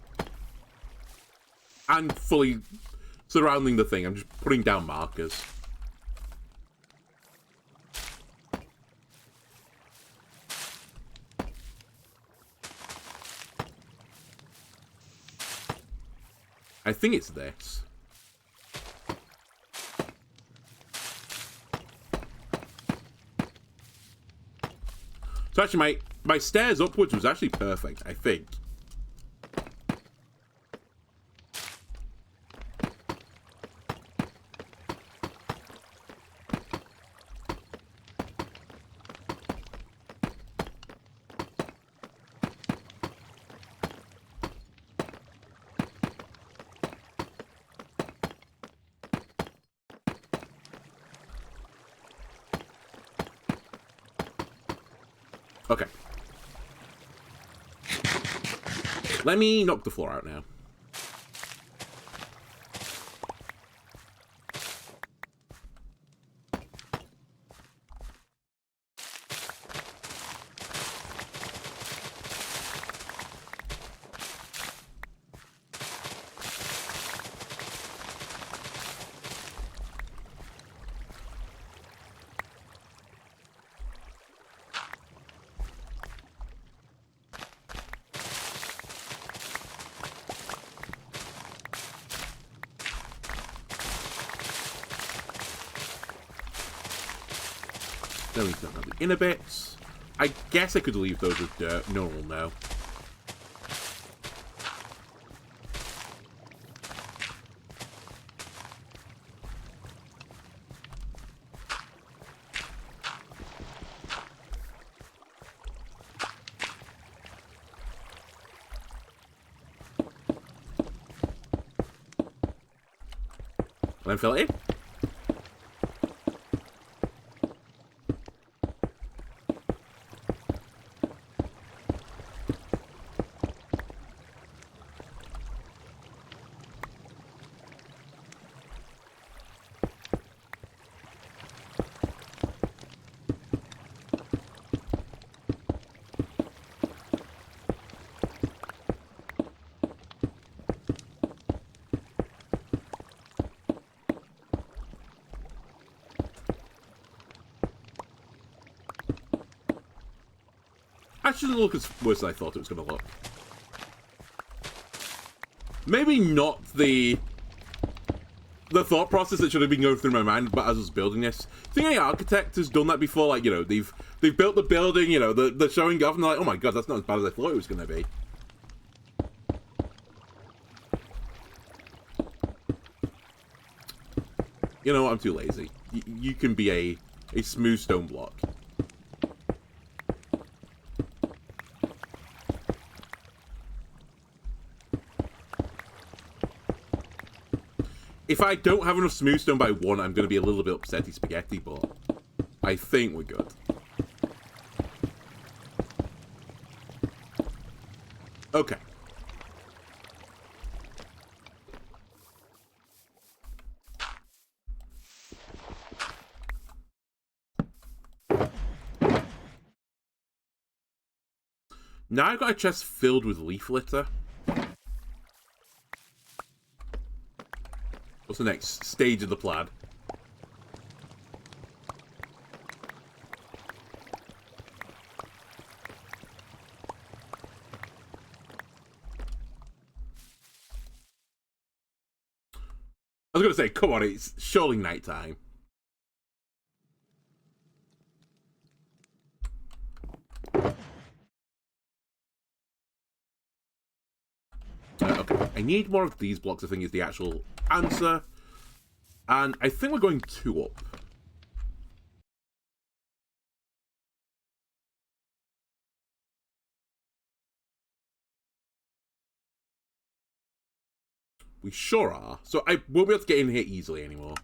And fully surrounding the thing. I'm just putting down markers. I think it's this. So actually, my stairs upwards was actually perfect, I think. Okay. Let me knock the floor out now. Then we don't have the inner bits. I guess I could leave those with dirt. No one will know. Then fill it in. Actually doesn't look as worse as I thought it was going to look. Maybe not the thought process that should have been going through my mind, but as I was building this, I think any architect has done that before. Like, you know, they've built the building, you know, they're showing off, and they're like, oh my god, that's not as bad as I thought it was going to be. You know what? I'm too lazy. You can be a smooth stone block. If I don't have enough smooth stone by 1, I'm going to be a little bit upsetty spaghetti, but I think we're good. Okay. Now I've got a chest filled with leaf litter. What's the next stage of the plan? I was going to say, come on, it's surely nighttime. Okay, I need more of these blocks, I think is the actual answer. And I think we're going 2 up. We sure are. So I won't be able to get in here easily anymore.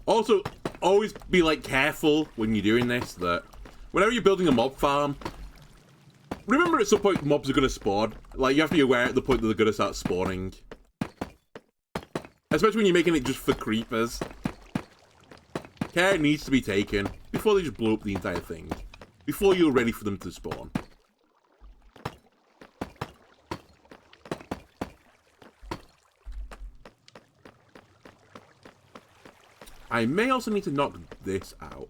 Also, always be, like, careful when you're doing this, that whenever you're building a mob farm, remember at some point mobs are going to spawn. Like, you have to be aware at the point that they're going to start spawning. Especially when you're making it just for creepers. Care needs to be taken before they just blow up the entire thing. Before you're ready for them to spawn. I may also need to knock this out.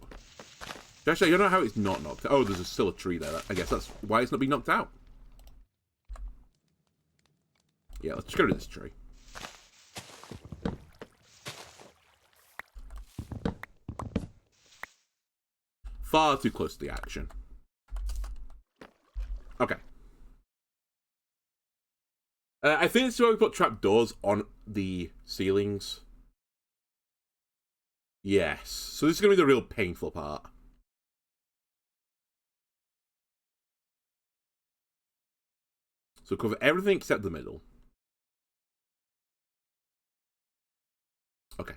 Actually, I don't know how it's not knocked out. Oh, there's still a tree there. I guess that's why it's not being knocked out. Yeah, let's just get rid of this tree. Far too close to the action. Okay. I think this is where we put trapdoors on the ceilings. Yes. So this is going to be the real painful part. So cover everything except the middle. Okay.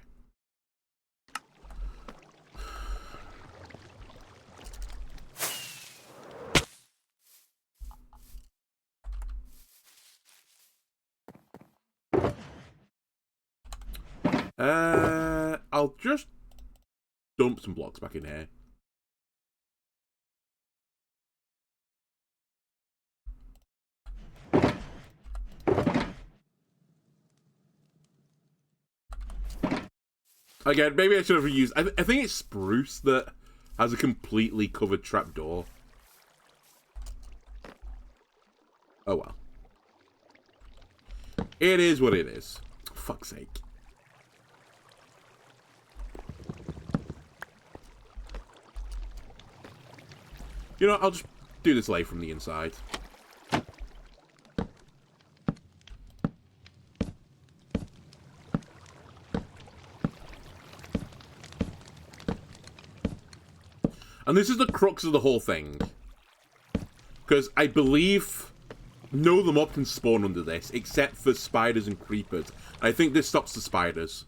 I'll just dump some blocks back in here. Again, maybe I should have reused... I think it's spruce that has a completely covered trapdoor. Oh well. It is what it is. For fuck's sake. You know, I'll just do this lay from the inside. And this is the crux of the whole thing. Because I believe no other mob can spawn under this, except for spiders and creepers. I think this stops the spiders.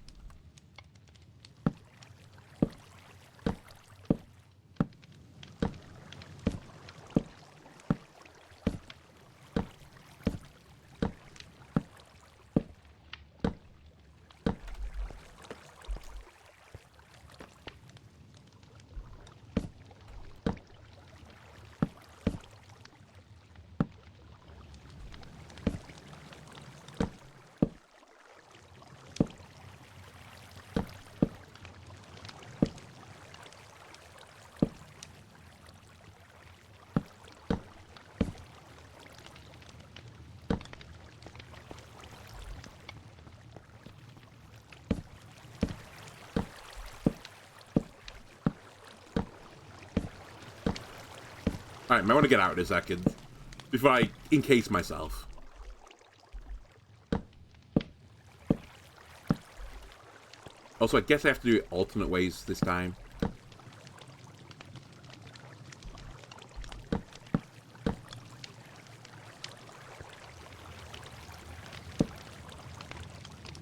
Alright, I want to get out in a second. Before I encase myself. Also, I guess I have to do it alternate ways this time.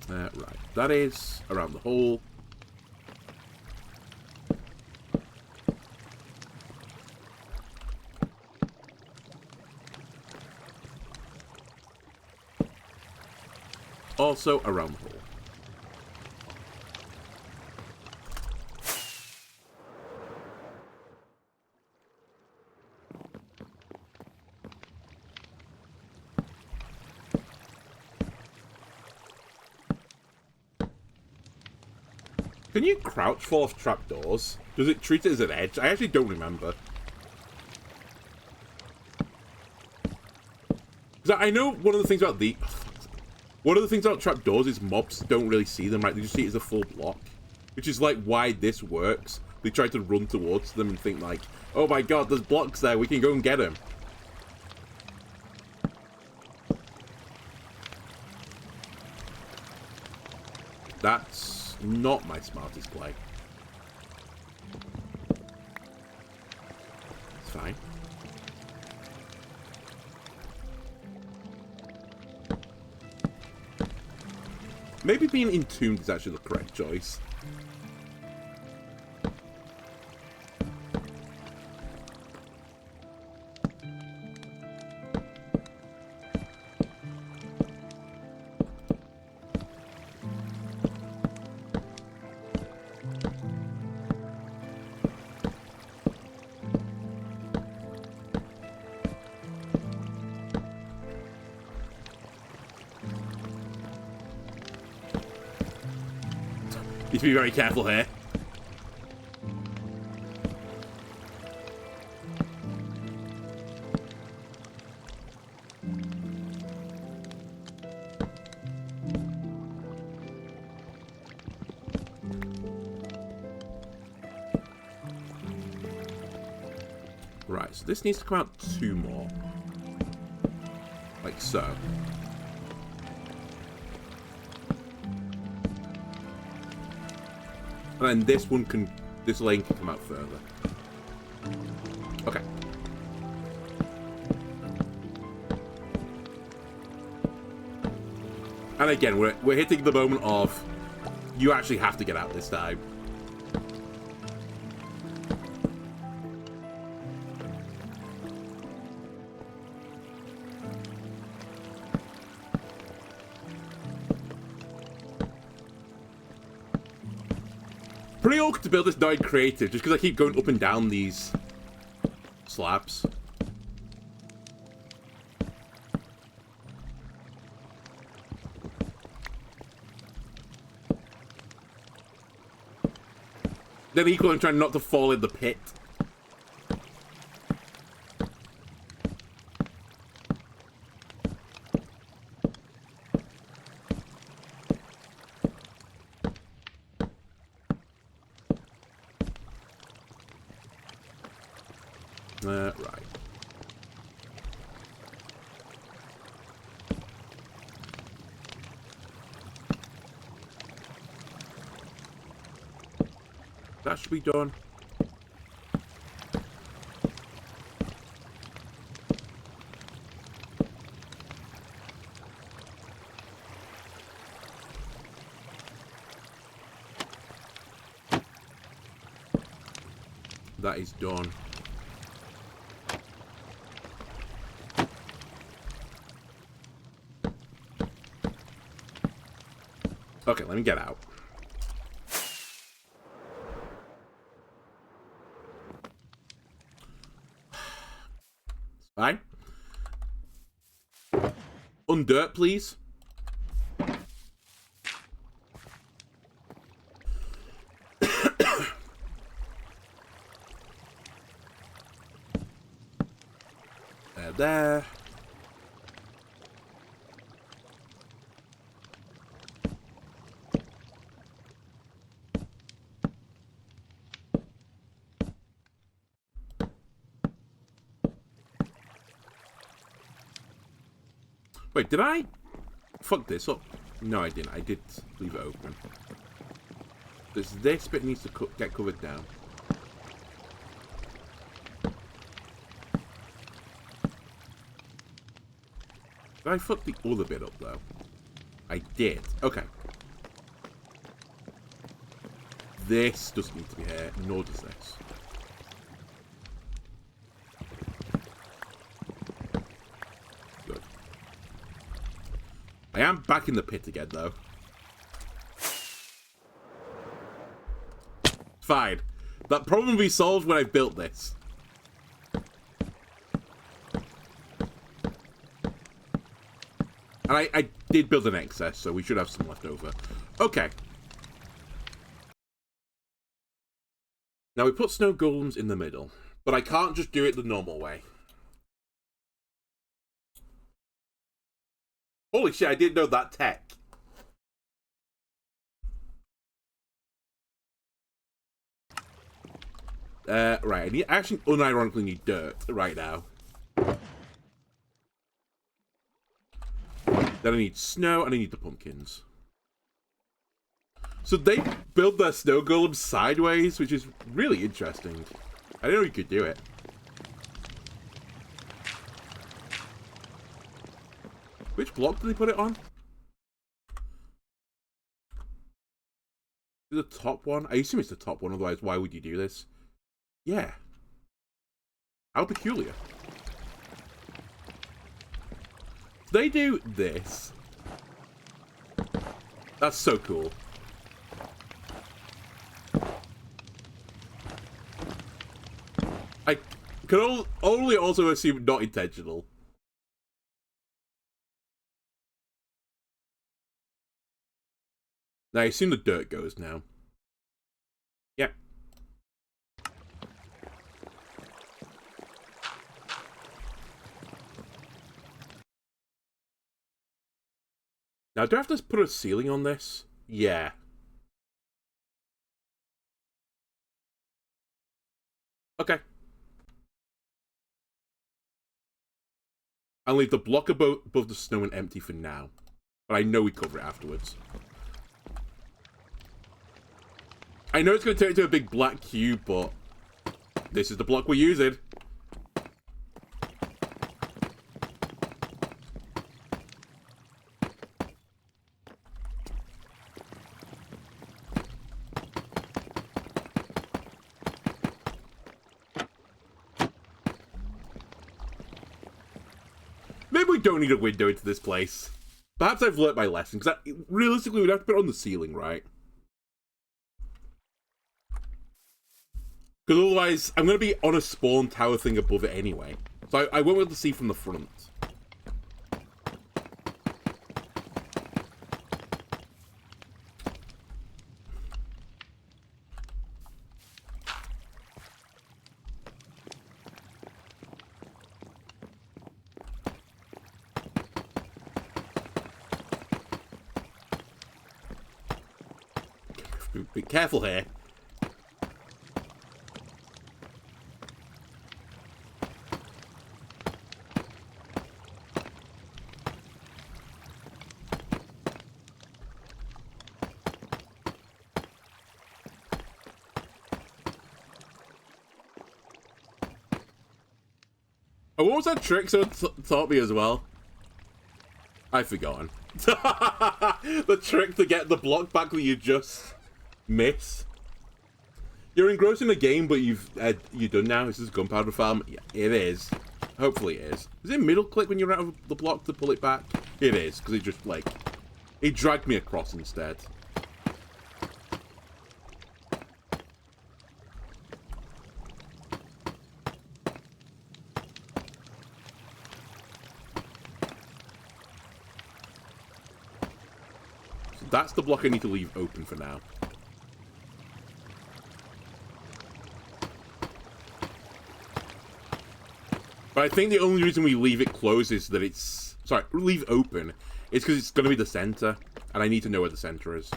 Right. That is around the hole. Also around the hole. Can you crouch fall off trapdoors? Does it treat it as an edge? I actually don't remember. Because I know one of the things about the... One of the things about trapdoors is mobs don't really see them, right? They just see it as a full block. which is like why this works. They try to run towards them and think like, oh my god, there's blocks there, we can go and get them. That's not my smartest play. It's fine. Maybe being entombed is actually the correct choice. Need to be very careful here. Right, so this needs to come out 2 more. Like so. And then this one can, this lane can come out further. Okay. And again, we're hitting the moment of, you actually have to get out this time. Pretty awkward to build this node creative, just because I keep going up and down these slabs. Then equally I'm trying not to fall in the pit. Right. That should be done. That is done. Okay, let me get out. Fine. Undirt, please. There. Wait, did I fuck this up? No, I didn't. I did leave it open. This bit needs to get covered down. Did I fuck the other bit up, though? I did. Okay. This doesn't need to be here, nor does this. Good. I am back in the pit again, though. Fine. That problem will be solved when I've built this. And I did build an excess, so we should have some left over. Okay. Now we put snow golems in the middle, but I can't just do it the normal way. Holy shit, I didn't know that tech. Right, I actually unironically need dirt right now. Then I need snow, and I need the pumpkins. So they build their snow golems sideways, which is really interesting. I didn't know you could do it. Which block did they put it on? The top one? I assume it's the top one, otherwise why would you do this? Yeah. How peculiar. They do this. That's so cool. I can only also assume not intentional. Now I assume the dirt goes now. Yep. Now, do I have to put a ceiling on this? Yeah. Okay. I'll leave the block above the snow and empty for now. But I know we cover it afterwards. I know it's going to turn into a big black cube, but this is the block we're using. Maybe we don't need a window into this place. Perhaps I've learnt my lesson, because realistically we'd have to put it on the ceiling, right? Because otherwise, I'm going to be on a spawn tower thing above it anyway. So I won't be able to see from the front. Be careful here. Oh, what was that trick someone taught me as well? I've forgotten. The trick to get the block back that you just miss. You're engrossed in the game, but you're done now. This is gunpowder farm. Yeah, it is. Hopefully it is. Is it middle click when you're out of the block to pull it back? It is, because it just, like, it dragged me across instead. So that's the block I need to leave open for now. But I think the only reason we leave it closed is that it's... Sorry, leave open. It's because it's going to be the center. And I need to know where the center is.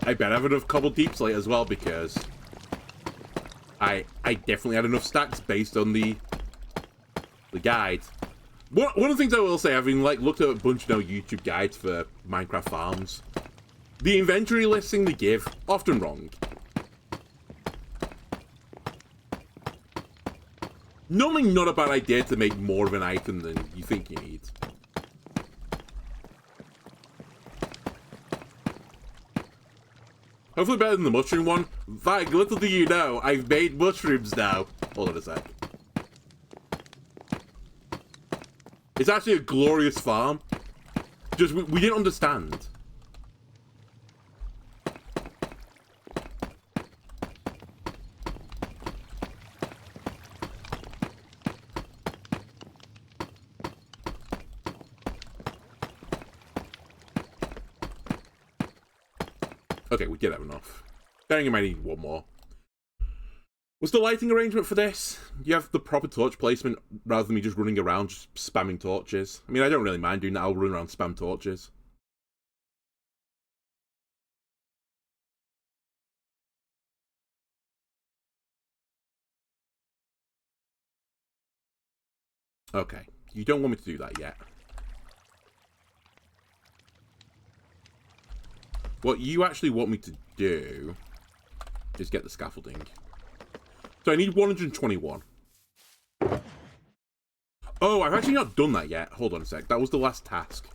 I bet I have enough cobble deep slate as well, because I definitely had enough stacks based on the guide. One of the things I will say, having like looked at a bunch of YouTube guides for Minecraft farms, the inventory listing they give, often wrong. Normally not a bad idea to make more of an item than you think you need. Hopefully better than the mushroom one. Vag, little do you know, I've made mushrooms now. Hold on a sec. It's actually a glorious farm. Just, we didn't understand. Okay, we did have enough. Bearing in mind, I need one more. What's the lighting arrangement for this? You have the proper torch placement rather than me just running around just spamming torches. I mean, I don't really mind doing that. I'll run around spam torches. Okay, you don't want me to do that yet. What you actually want me to do is get the scaffolding. So I need 121. Oh, I've actually not done that yet. Hold on a sec. That was the last task.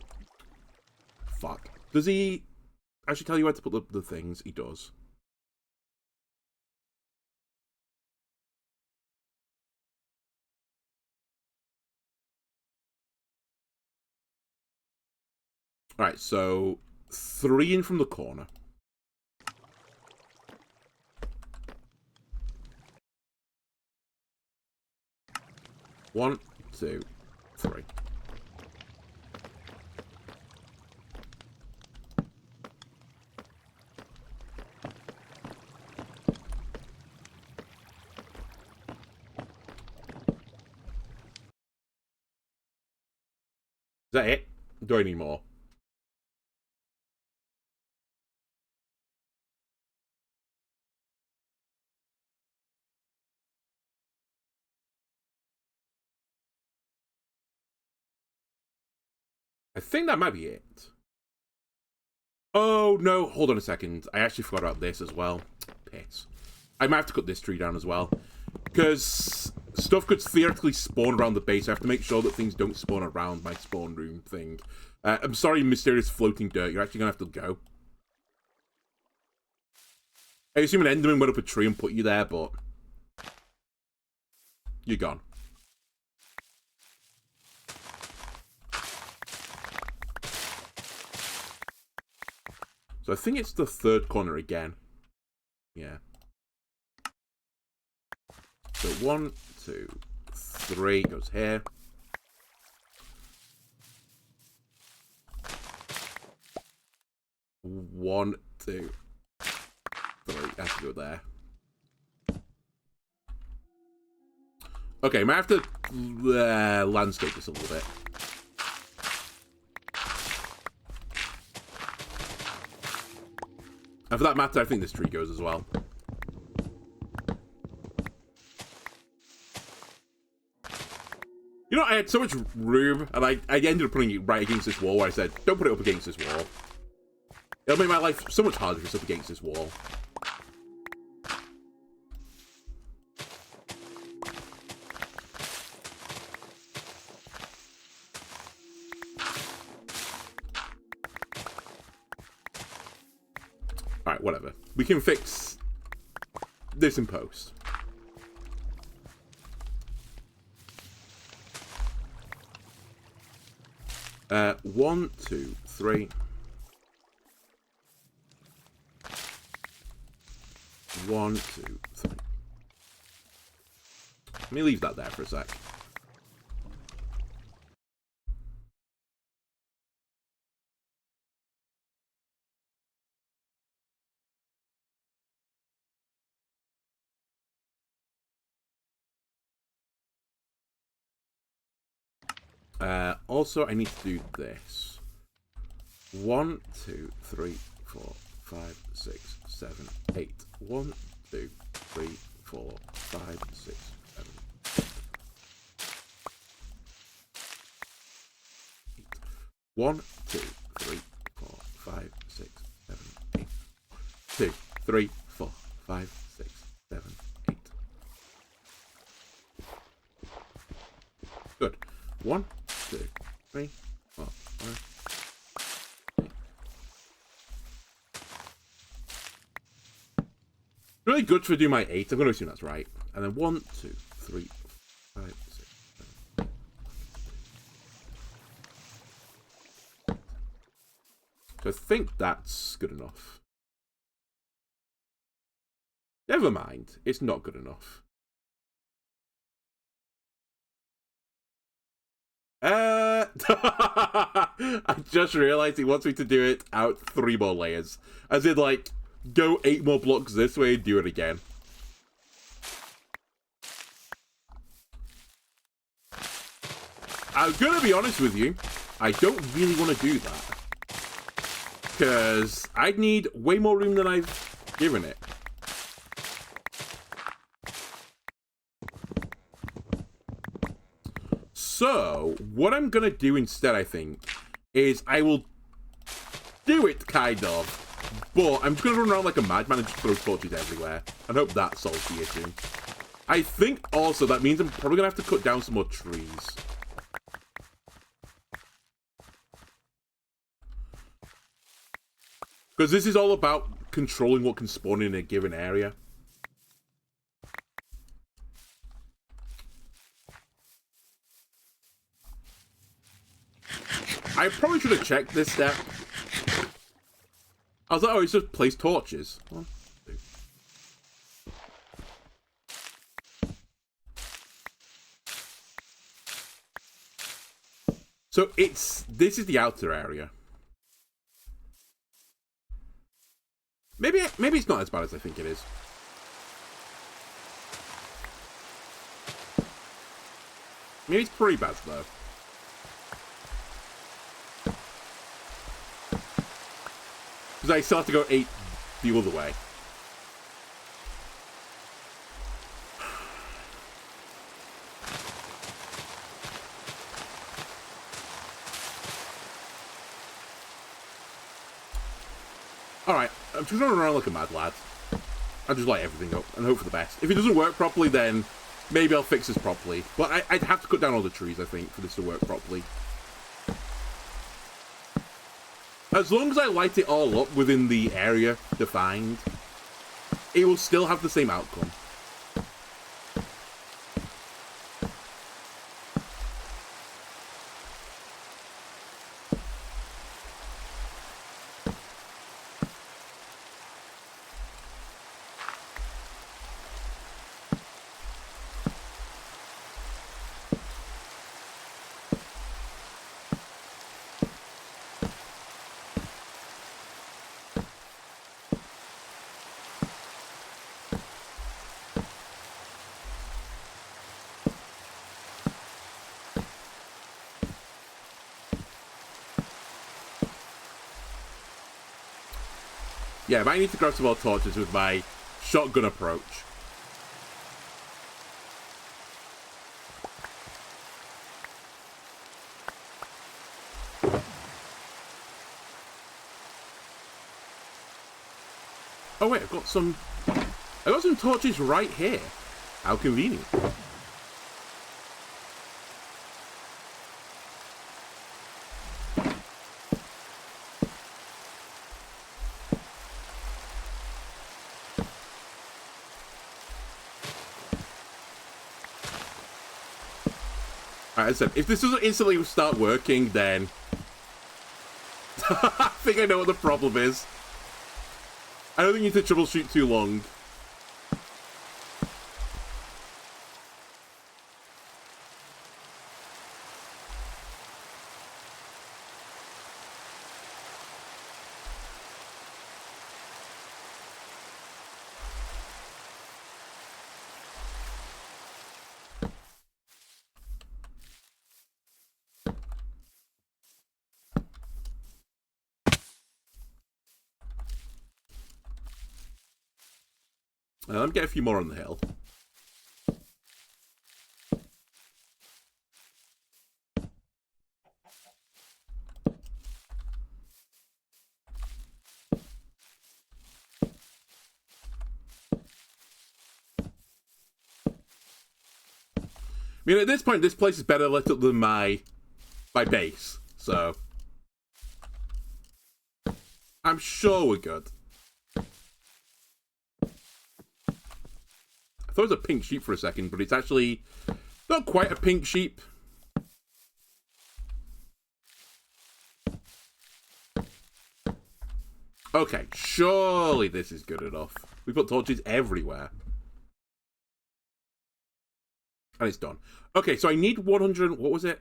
Fuck. Does he actually tell you where to put the things? He does. Alright, so 3 in from the corner. One, 2, 3. Is that it? Do I need more? I think that might be it. Oh, no. Hold on a second. I actually forgot about this as well. Piss. I might have to cut this tree down as well. Because stuff could theoretically spawn around the base. I have to make sure that things don't spawn around my spawn room thing. I'm sorry, mysterious floating dirt. You're actually going to have to go. I assume an Enderman went up a tree and put you there, but you're gone. So I think it's the third corner again. Yeah. So 1, 2, 3 goes here. One, 2, 3 has to go there. Okay, I might have to landscape this a little bit. And for that matter, I think this tree goes as well. You know, I had so much room, and I ended up putting it right against this wall where I said, don't put it up against this wall. It'll make my life so much harder if it's up against this wall. Alright, whatever. We can fix this in post. One, 2, 3. 1, 2, 3. Let me leave that there for a sec. Also, I need to do this. 1, 2, 3, 4, 5, 6, 7, 8. 1, 2, 3, 4, 5, 6, 7, 8. 1, 2, 3, 4, 5, 6, 7, 8. 2, 3, 4, 5, 6, 7, 8. Good. 1, 2, 3, 4, 5. 8. Really good for doing my 8. I'm going to assume that's right. And then 1, 2, 3, 5, 6, 7, 8. So I think that's good enough. Never mind. It's not good enough. I just realized he wants me to do it out 3 more layers. As in, like, go 8 more blocks this way and do it again. I'm gonna be honest with you, I don't really want to do that. Because I'd need way more room than I've given it. So, what I'm gonna do instead, I think, is I will do it, kind of, but I'm just gonna run around like a madman and just throw torches everywhere, and hope that solves the issue. I think also that means I'm probably gonna have to cut down some more trees. Because this is all about controlling what can spawn in a given area. I probably should have checked this step. I was like, oh, it's just place torches. Well, so this is the outer area. Maybe it's not as bad as I think it is. Maybe it's pretty bad though. Because I still have to go 8 the other way. Alright, I'm just running around like a mad lad. I'll just light everything up and hope for the best. If it doesn't work properly, then maybe I'll fix this properly. But I'd have to cut down all the trees, I think, for this to work properly. As long as I light it all up within the area defined, it will still have the same outcome. Yeah, I might need to grab some more torches with my shotgun approach. Oh wait, I've got some torches right here. How convenient. As I said, if this doesn't instantly start working, then I think I know what the problem is. I don't think you need to troubleshoot too long. Let me get a few more on the hill. I mean, at this point, this place is better lit up than my base, so I'm sure we're good. I thought it was a pink sheep for a second, but it's actually not quite a pink sheep. Okay, surely this is good enough. We've got torches everywhere. And it's done. Okay, so I need 100... What was it?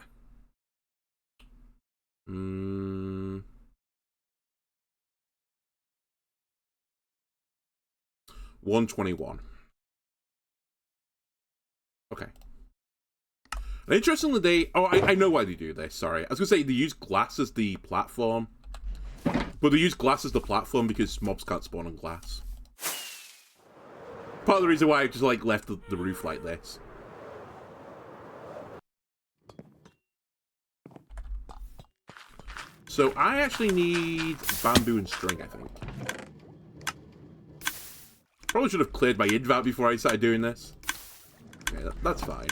121. Okay. And interestingly, they... Oh, I know why they do this, sorry. I was going to say they use glass as the platform. But they use glass as the platform because mobs can't spawn on glass. Part of the reason why I just, like, left the roof like this. So I actually need bamboo and string, I think. Probably should have cleared my invent before I started doing this. Okay, that's fine.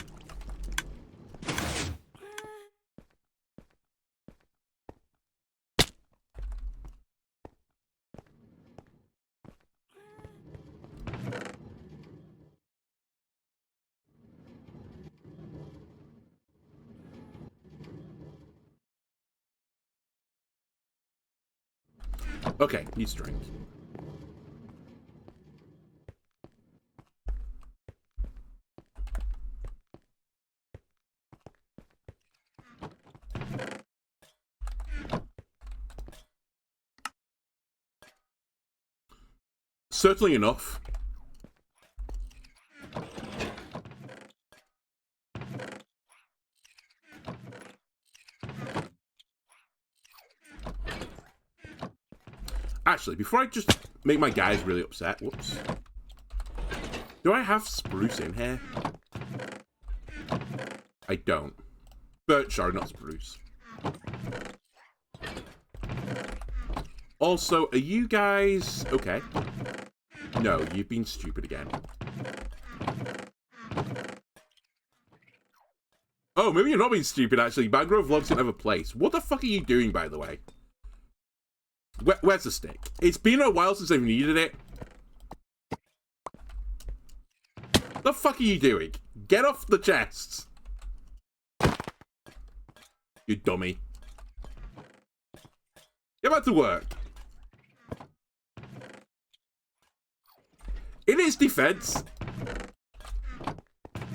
Okay, need string. Certainly enough. Actually, before I just make my guys really upset, whoops. Do I have spruce in here? I don't. Birch, sorry, not spruce. Also, are you guys okay? No, you've been stupid again. Oh, maybe you're not being stupid, actually. Mangrove logs didn't have a place. What the fuck are you doing, by the way? Where's the stick? It's been a while since I've needed it. The fuck are you doing? Get off the chests. You dummy. Get back to work. In its defense,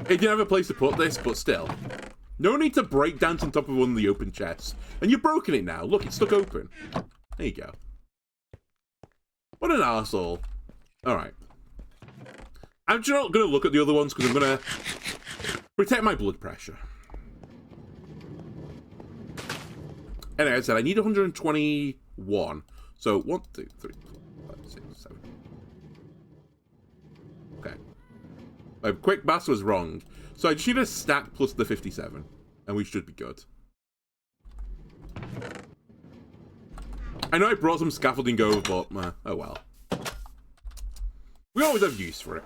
it didn't have a place to put this, but still. No need to break down on top of one of the open chests. And you've broken it now. Look, it's stuck open. There you go. What an arsehole. Alright. I'm just not going to look at the other ones because I'm going to protect my blood pressure. Anyway, I said I need 121. So, 1, 2, 3, 4, 5, 6, 7. Okay. My quick math was wrong. So I just need a stack plus the 57. And we should be good. I know I brought some scaffolding over, but oh well. We always have use for it.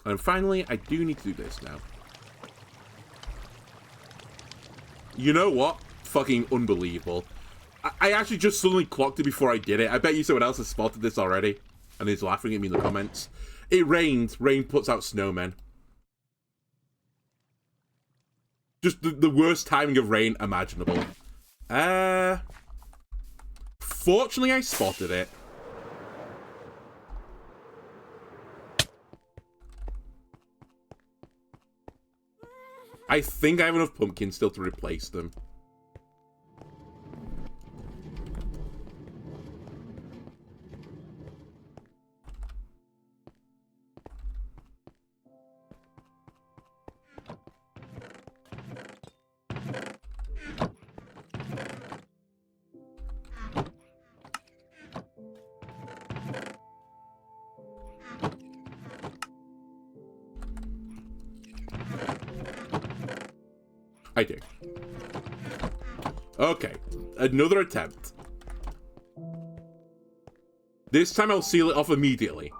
And finally, I do need to do this now. You know what? Fucking unbelievable. I actually just suddenly clocked it before I did it. I bet you someone else has spotted this already. And is laughing at me in the comments. It rained. Rain puts out snowmen. Just the worst timing of rain imaginable. Fortunately, I spotted it. I think I have enough pumpkins still to replace them. I do. Okay, another attempt. This time I'll seal it off immediately.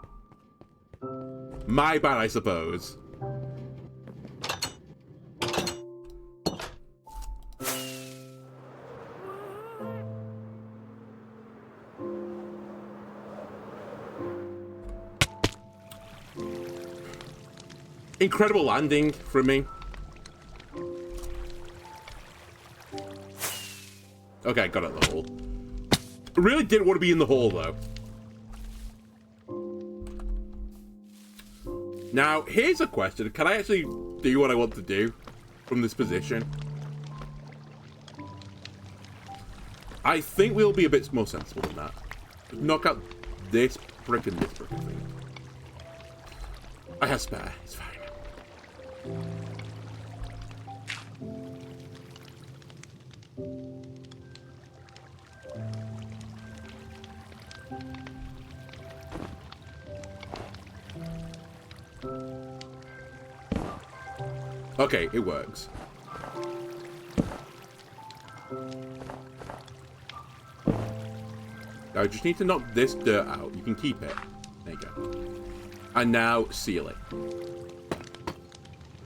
My bad, I suppose. Incredible landing from me. Okay, I got out of the hole. I really didn't want to be in the hole, though. Now, here's a question. Can I actually do what I want to do? from this position. I think we'll be a bit more sensible than that. Knock out this brick and this brick, I think. I have spare, it's fine. Okay, it works. I just need to knock this dirt out. You can keep it. There you go. And now seal it.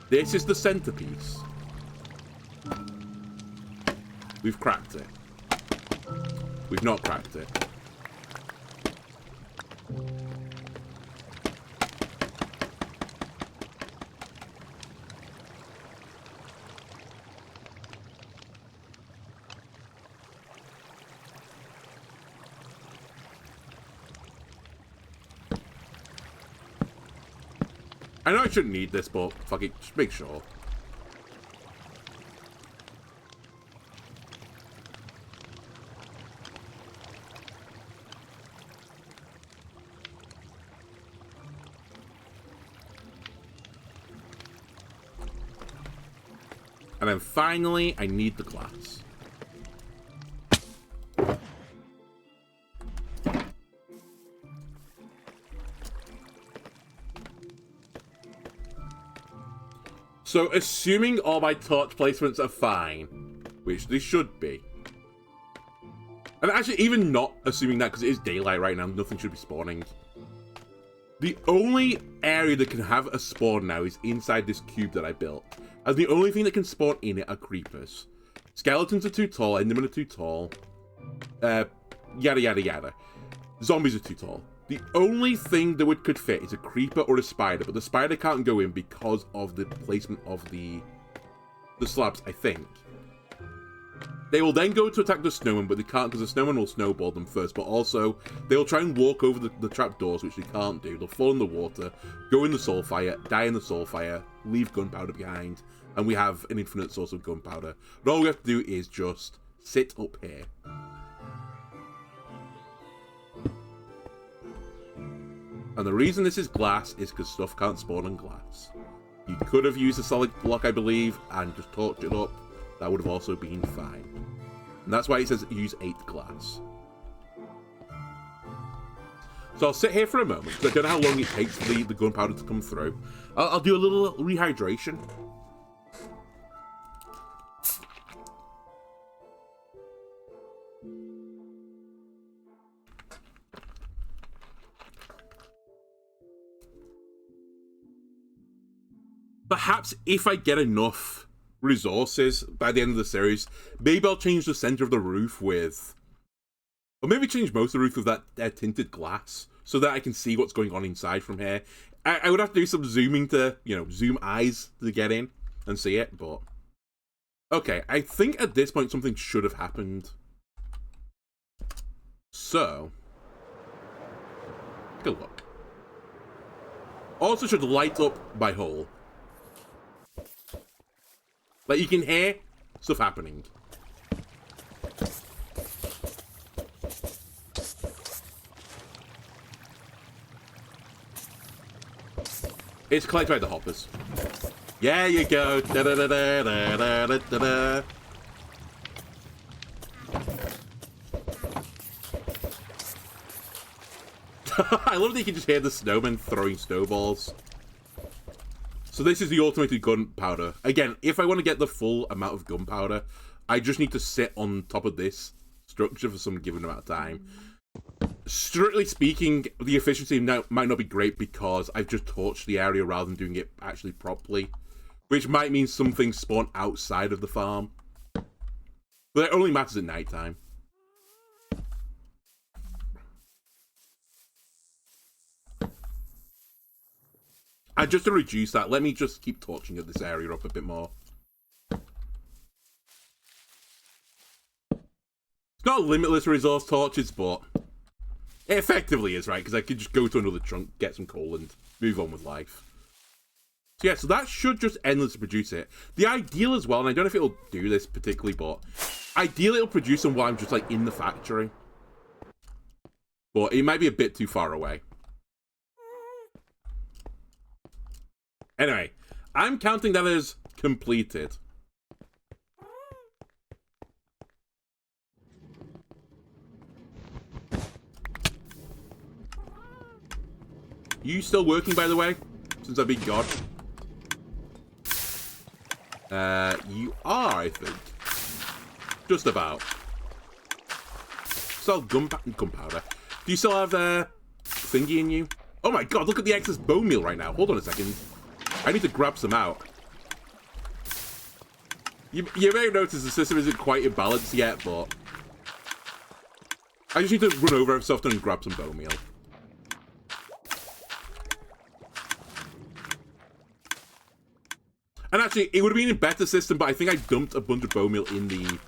This is the centerpiece. We've cracked it. We've not cracked it. I know I shouldn't need this, but fuck it, just make sure. And then finally, I need the glass. So, assuming all my torch placements are fine, which they should be. And actually, even not assuming that, because it is daylight right now, nothing should be spawning. The only area that can have a spawn now is inside this cube that I built. And the only thing that can spawn in it are creepers. Skeletons are too tall, endermen are too tall. Yada yada yada. Zombies are too tall. The only thing that could fit is a creeper or a spider, but the spider can't go in because of the placement of the slabs, I think. They will then go to attack the snowman, but they can't because the snowman will snowball them first, but also they'll try and walk over the trapdoors, which they can't do. They'll fall in the water, go in the soul fire, die in the soul fire, leave gunpowder behind, and we have an infinite source of gunpowder. But all we have to do is just sit up here. And the reason this is glass is because stuff can't spawn on glass. You could have used a solid block, I believe, and just torched it up. That would have also been fine. And that's why it says use 8 glass. So I'll sit here for a moment, because I don't know how long it takes for the gunpowder to come through. I'll do a little rehydration. Perhaps if I get enough resources by the end of the series, maybe I'll change the center of the roof with... Or maybe change most of the roof with that tinted glass, so that I can see what's going on inside from here. I would have to do some zooming to, zoom eyes to get in and see it, but... Okay, I think at this point something should have happened. So... Take a look. Also should light up my hole. Like, you can hear stuff happening. It's collected by the hoppers. Yeah, you go. Da da da da da da da da. I love that you can just hear the snowmen throwing snowballs. So this is the automated gunpowder. Again, if I want to get the full amount of gunpowder, I just need to sit on top of this structure for some given amount of time. Strictly speaking, the efficiency might not be great because I've just torched the area rather than doing it actually properly, which might mean some things spawn outside of the farm. But it only matters at night time. And just to reduce that, let me just keep torching this area up a bit more. It's not limitless resource torches, but it effectively is, right? Because I could just go to another chunk, get some coal, and move on with life. So yeah, so that should just endlessly produce it. The ideal as well, and I don't know if it'll do this particularly, but ideally it'll produce them while I'm just like in the factory. But it might be a bit too far away. Anyway, I'm counting that as completed. You still working, by the way? Since I've been gone. You are, I think. Just about. Still gunpowder. Do you still have thingy in you? Oh my god, look at the excess bone meal right now. Hold on a second. I need to grab some out. You may have noticed the system isn't quite imbalanced yet, but I just need to run over every so often and grab some bone meal. And actually, it would have been a better system, but I think I dumped a bunch of bone meal in the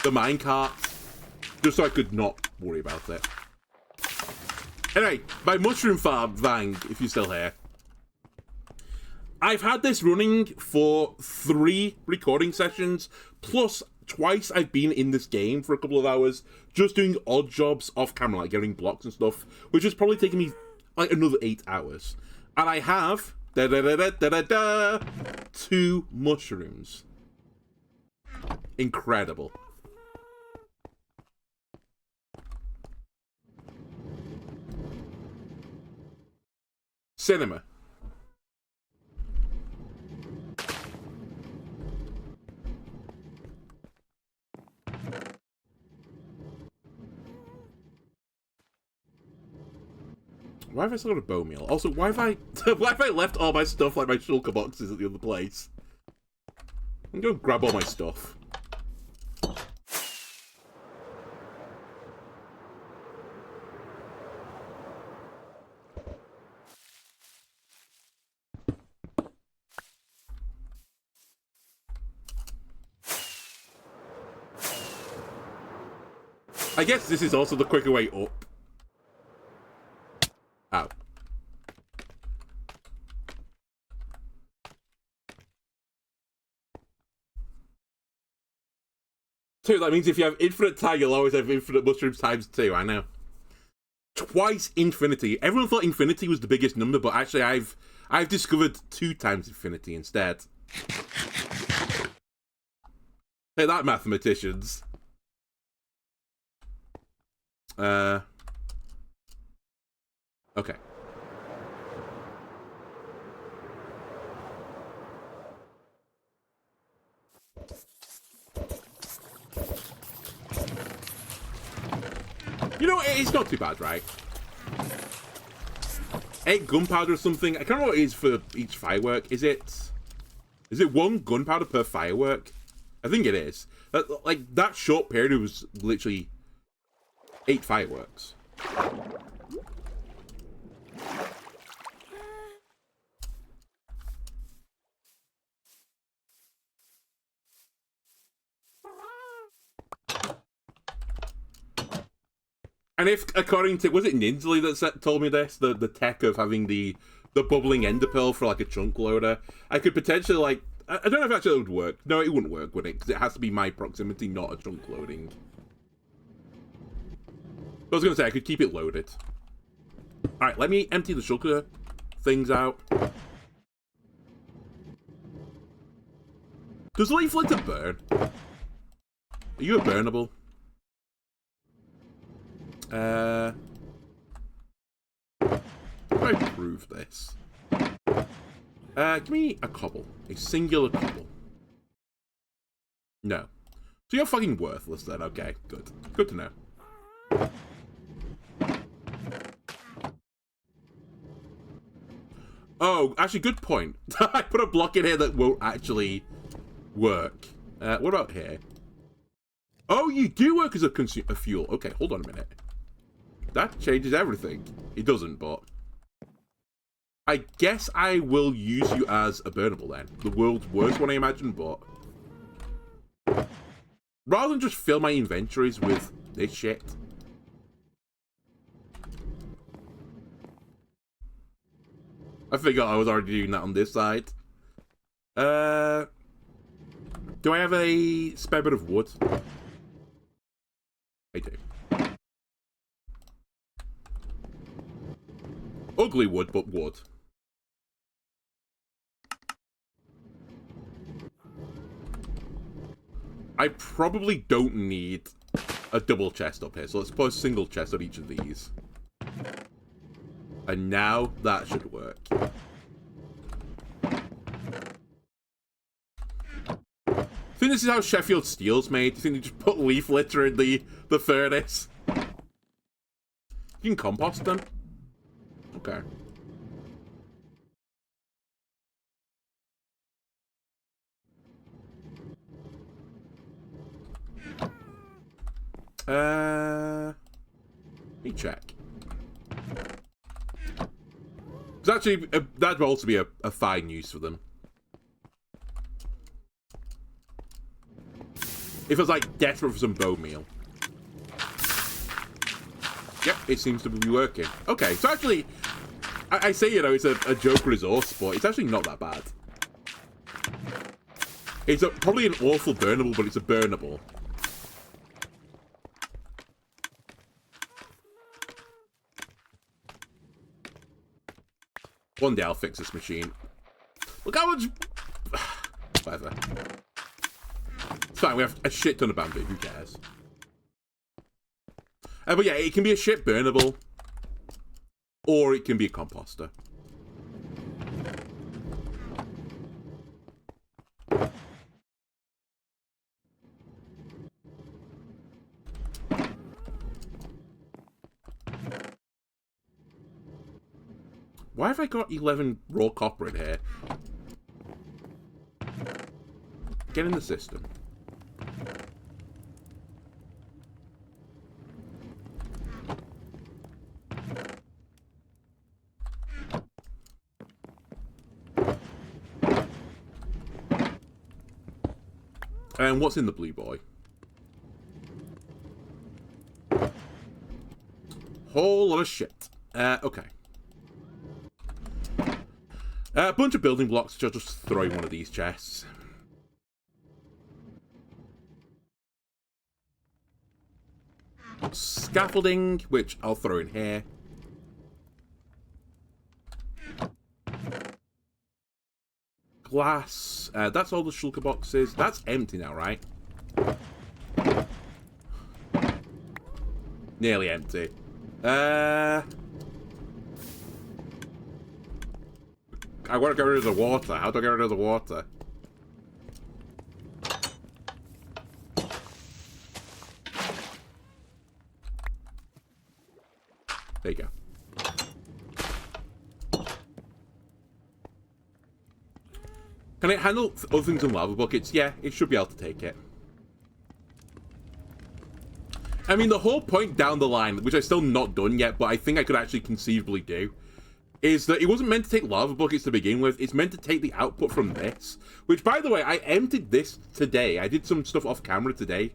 minecart just so I could not worry about it. Anyway, my mushroom farm, Vang, if you're still here. I've had this running for 3 recording sessions, plus twice I've been in this game for a couple of hours, just doing odd jobs off camera, like getting blocks and stuff, which has probably taken me like another 8 hours. And I have 2 mushrooms. Incredible. Cinema. Why have I still got a bone meal? Also, why have I left all my stuff like my shulker boxes at the other place? I'm gonna grab all my stuff. I guess this is also the quicker way up. Ow. Two, that means if you have infinite time, you'll always have infinite mushrooms times 2, I know. Twice infinity. Everyone thought infinity was the biggest number, but actually I've discovered 2 times infinity instead. Hey, that, mathematicians. Okay. You know, it's not too bad, right? 8 gunpowder or something. I can't remember what it is for each firework. Is it 1 gunpowder per firework? I think it is. Like, that short period was literally 8 fireworks. And if, according to, was it Ninsley that told me this? The tech of having the bubbling ender pearl for like a chunk loader. I could potentially like, I don't know if actually it would work. No, it wouldn't work, would it? Because it has to be my proximity, not a chunk loading. I was going to say, I could keep it loaded. Alright, let me empty the sugar things out. Does leaf like to burn? Are you a burnable? How do I prove this? Give me a cobble. A singular cobble. No. So you're fucking worthless then. Okay, good. Good to know. Oh, actually, good point. I put a block in here that won't actually work. What about here? Oh, you do work as a fuel. Okay, hold on a minute. That changes everything. It doesn't, but I guess I will use you as a burnable then. The world's worst one, I imagine, but rather than just fill my inventories with this shit. I figured I was already doing that on this side. Do I have a spare bit of wood? I do. Ugly wood, but wood. I probably don't need a double chest up here, so let's put a single chest on each of these. And now that should work. I think this is how Sheffield Steel's made. Do you think they just put leaf litter in the furnace? You can compost them. Okay. Let me check. Because actually, that'd also be a fine use for them. If I was like desperate for some bone meal. Yep, it seems to be working. Okay, so actually, I say, you know, it's a joke resource, but it's actually not that bad. It's probably an awful burnable, but it's a burnable. One day I'll fix this machine. Look how much... Whatever. It's fine, we have a shit ton of bamboo, who cares? But yeah, it can be a shit burnable. Or it can be a composter. Why have I got 11 raw copper in here? Get in the system. And what's in the blue boy? Whole lot of shit. Okay. A bunch of building blocks, which I'll just throw in one of these chests. Scaffolding, which I'll throw in here. Glass. That's all the shulker boxes. That's empty now, right? Nearly empty. I want to get rid of the water. How do I get rid of the water? There you go. Can it handle other things than lava buckets? Yeah, it should be able to take it. I mean, the whole point down the line, which I've still not done yet, but I think I could actually conceivably do, is that it wasn't meant to take lava buckets to begin with. It's meant to take the output from this. Which, by the way, I emptied this today. I did some stuff off camera today.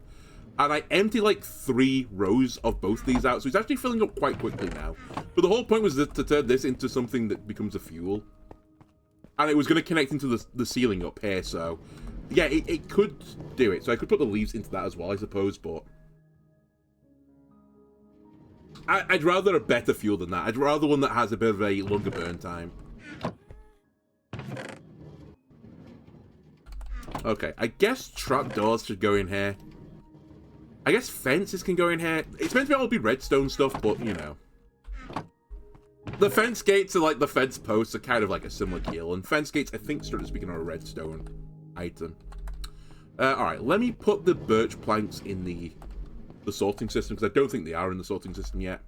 And I emptied like 3 rows of both these out. So it's actually filling up quite quickly now. But the whole point was to turn this into something that becomes a fuel. And it was going to connect into the ceiling up here. So, yeah, it could do it. So I could put the leaves into that as well, I suppose. But I'd rather a better fuel than that. I'd rather one that has a bit of a longer burn time. Okay, I guess trapdoors should go in here. I guess fences can go in here. It's meant to all be redstone stuff, but, you know. The fence gates are like the fence posts are kind of like a similar deal. And fence gates, I think, strictly speaking, are a redstone item. Alright, let me put the birch planks in the sorting system, because I don't think they are in the sorting system yet.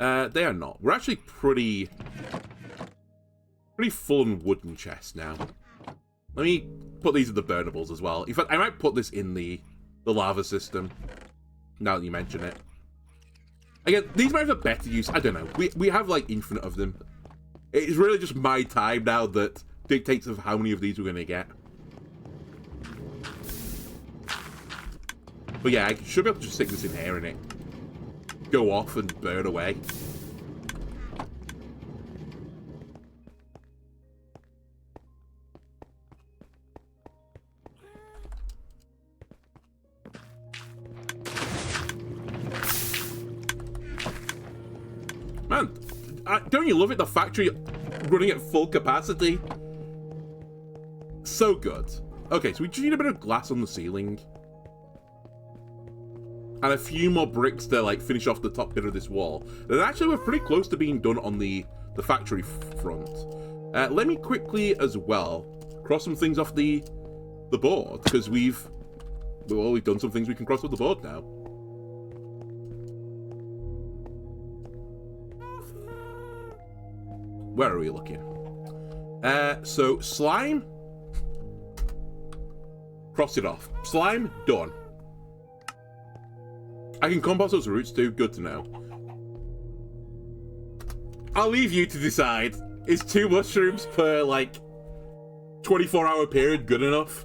They are not. We're actually pretty full on wooden chests now. Let me put these in the burnables as well. In fact, I might put this in the lava system, now that you mention it. Again, these might have a better use. I don't know. We have, like, infinite of them. It's really just my time now that dictates of how many of these we're going to get. But yeah, I should be able to just stick this in here, innit? go off and burn away. Man, don't you love it? The factory running at full capacity. So good. Okay, so we just need a bit of glass on the ceiling. And a few more bricks to, like, finish off the top bit of this wall. And actually, we're pretty close to being done on the factory front. Let me quickly, as well, cross some things off the board. Because we've done some things we can cross off the board now. Where are we looking? So, slime. Cross it off. Slime, done. I can compost those roots too, good to know. I'll leave you to decide. Is 2 mushrooms per, like, 24-hour period good enough?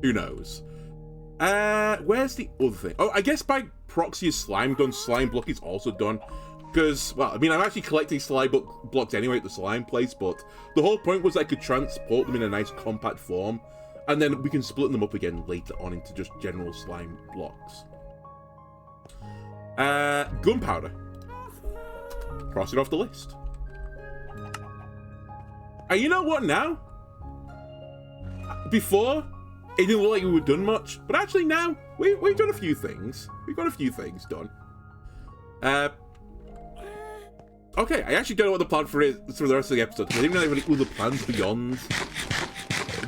Who knows? Where's the other thing? Oh, I guess by proxy is slime done. Slime block is also done. Because, well, I mean, I'm actually collecting slime blocks anyway at the slime place, but the whole point was I could transport them in a nice compact form, and then we can split them up again later on into just general slime blocks. Gunpowder. Cross it off the list. And you know what now? Before, it didn't look like we were done much, but actually now, we've done a few things. We've got a few things done. Okay, I actually don't know what the plan for the rest of the episode. I didn't really have any other plans beyond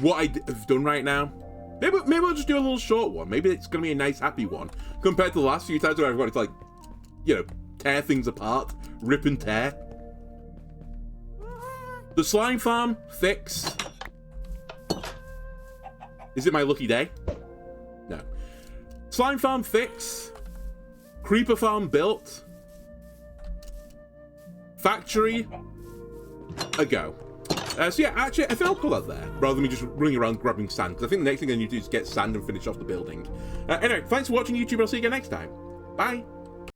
what I have done right now. Maybe I'll just do a little short one. Maybe it's going to be a nice, happy one. Compared to the last few times where I've got to, like, you know, tear things apart. Rip and tear. The slime farm, fix. Is it my lucky day? No. Slime farm, fix. Creeper farm, built. Factory, a go. So yeah, actually, I think I'll call that there, rather than me just running around grabbing sand, because I think the next thing I need to do is get sand and finish off the building. Anyway, thanks for watching, YouTube, and I'll see you again next time. Bye!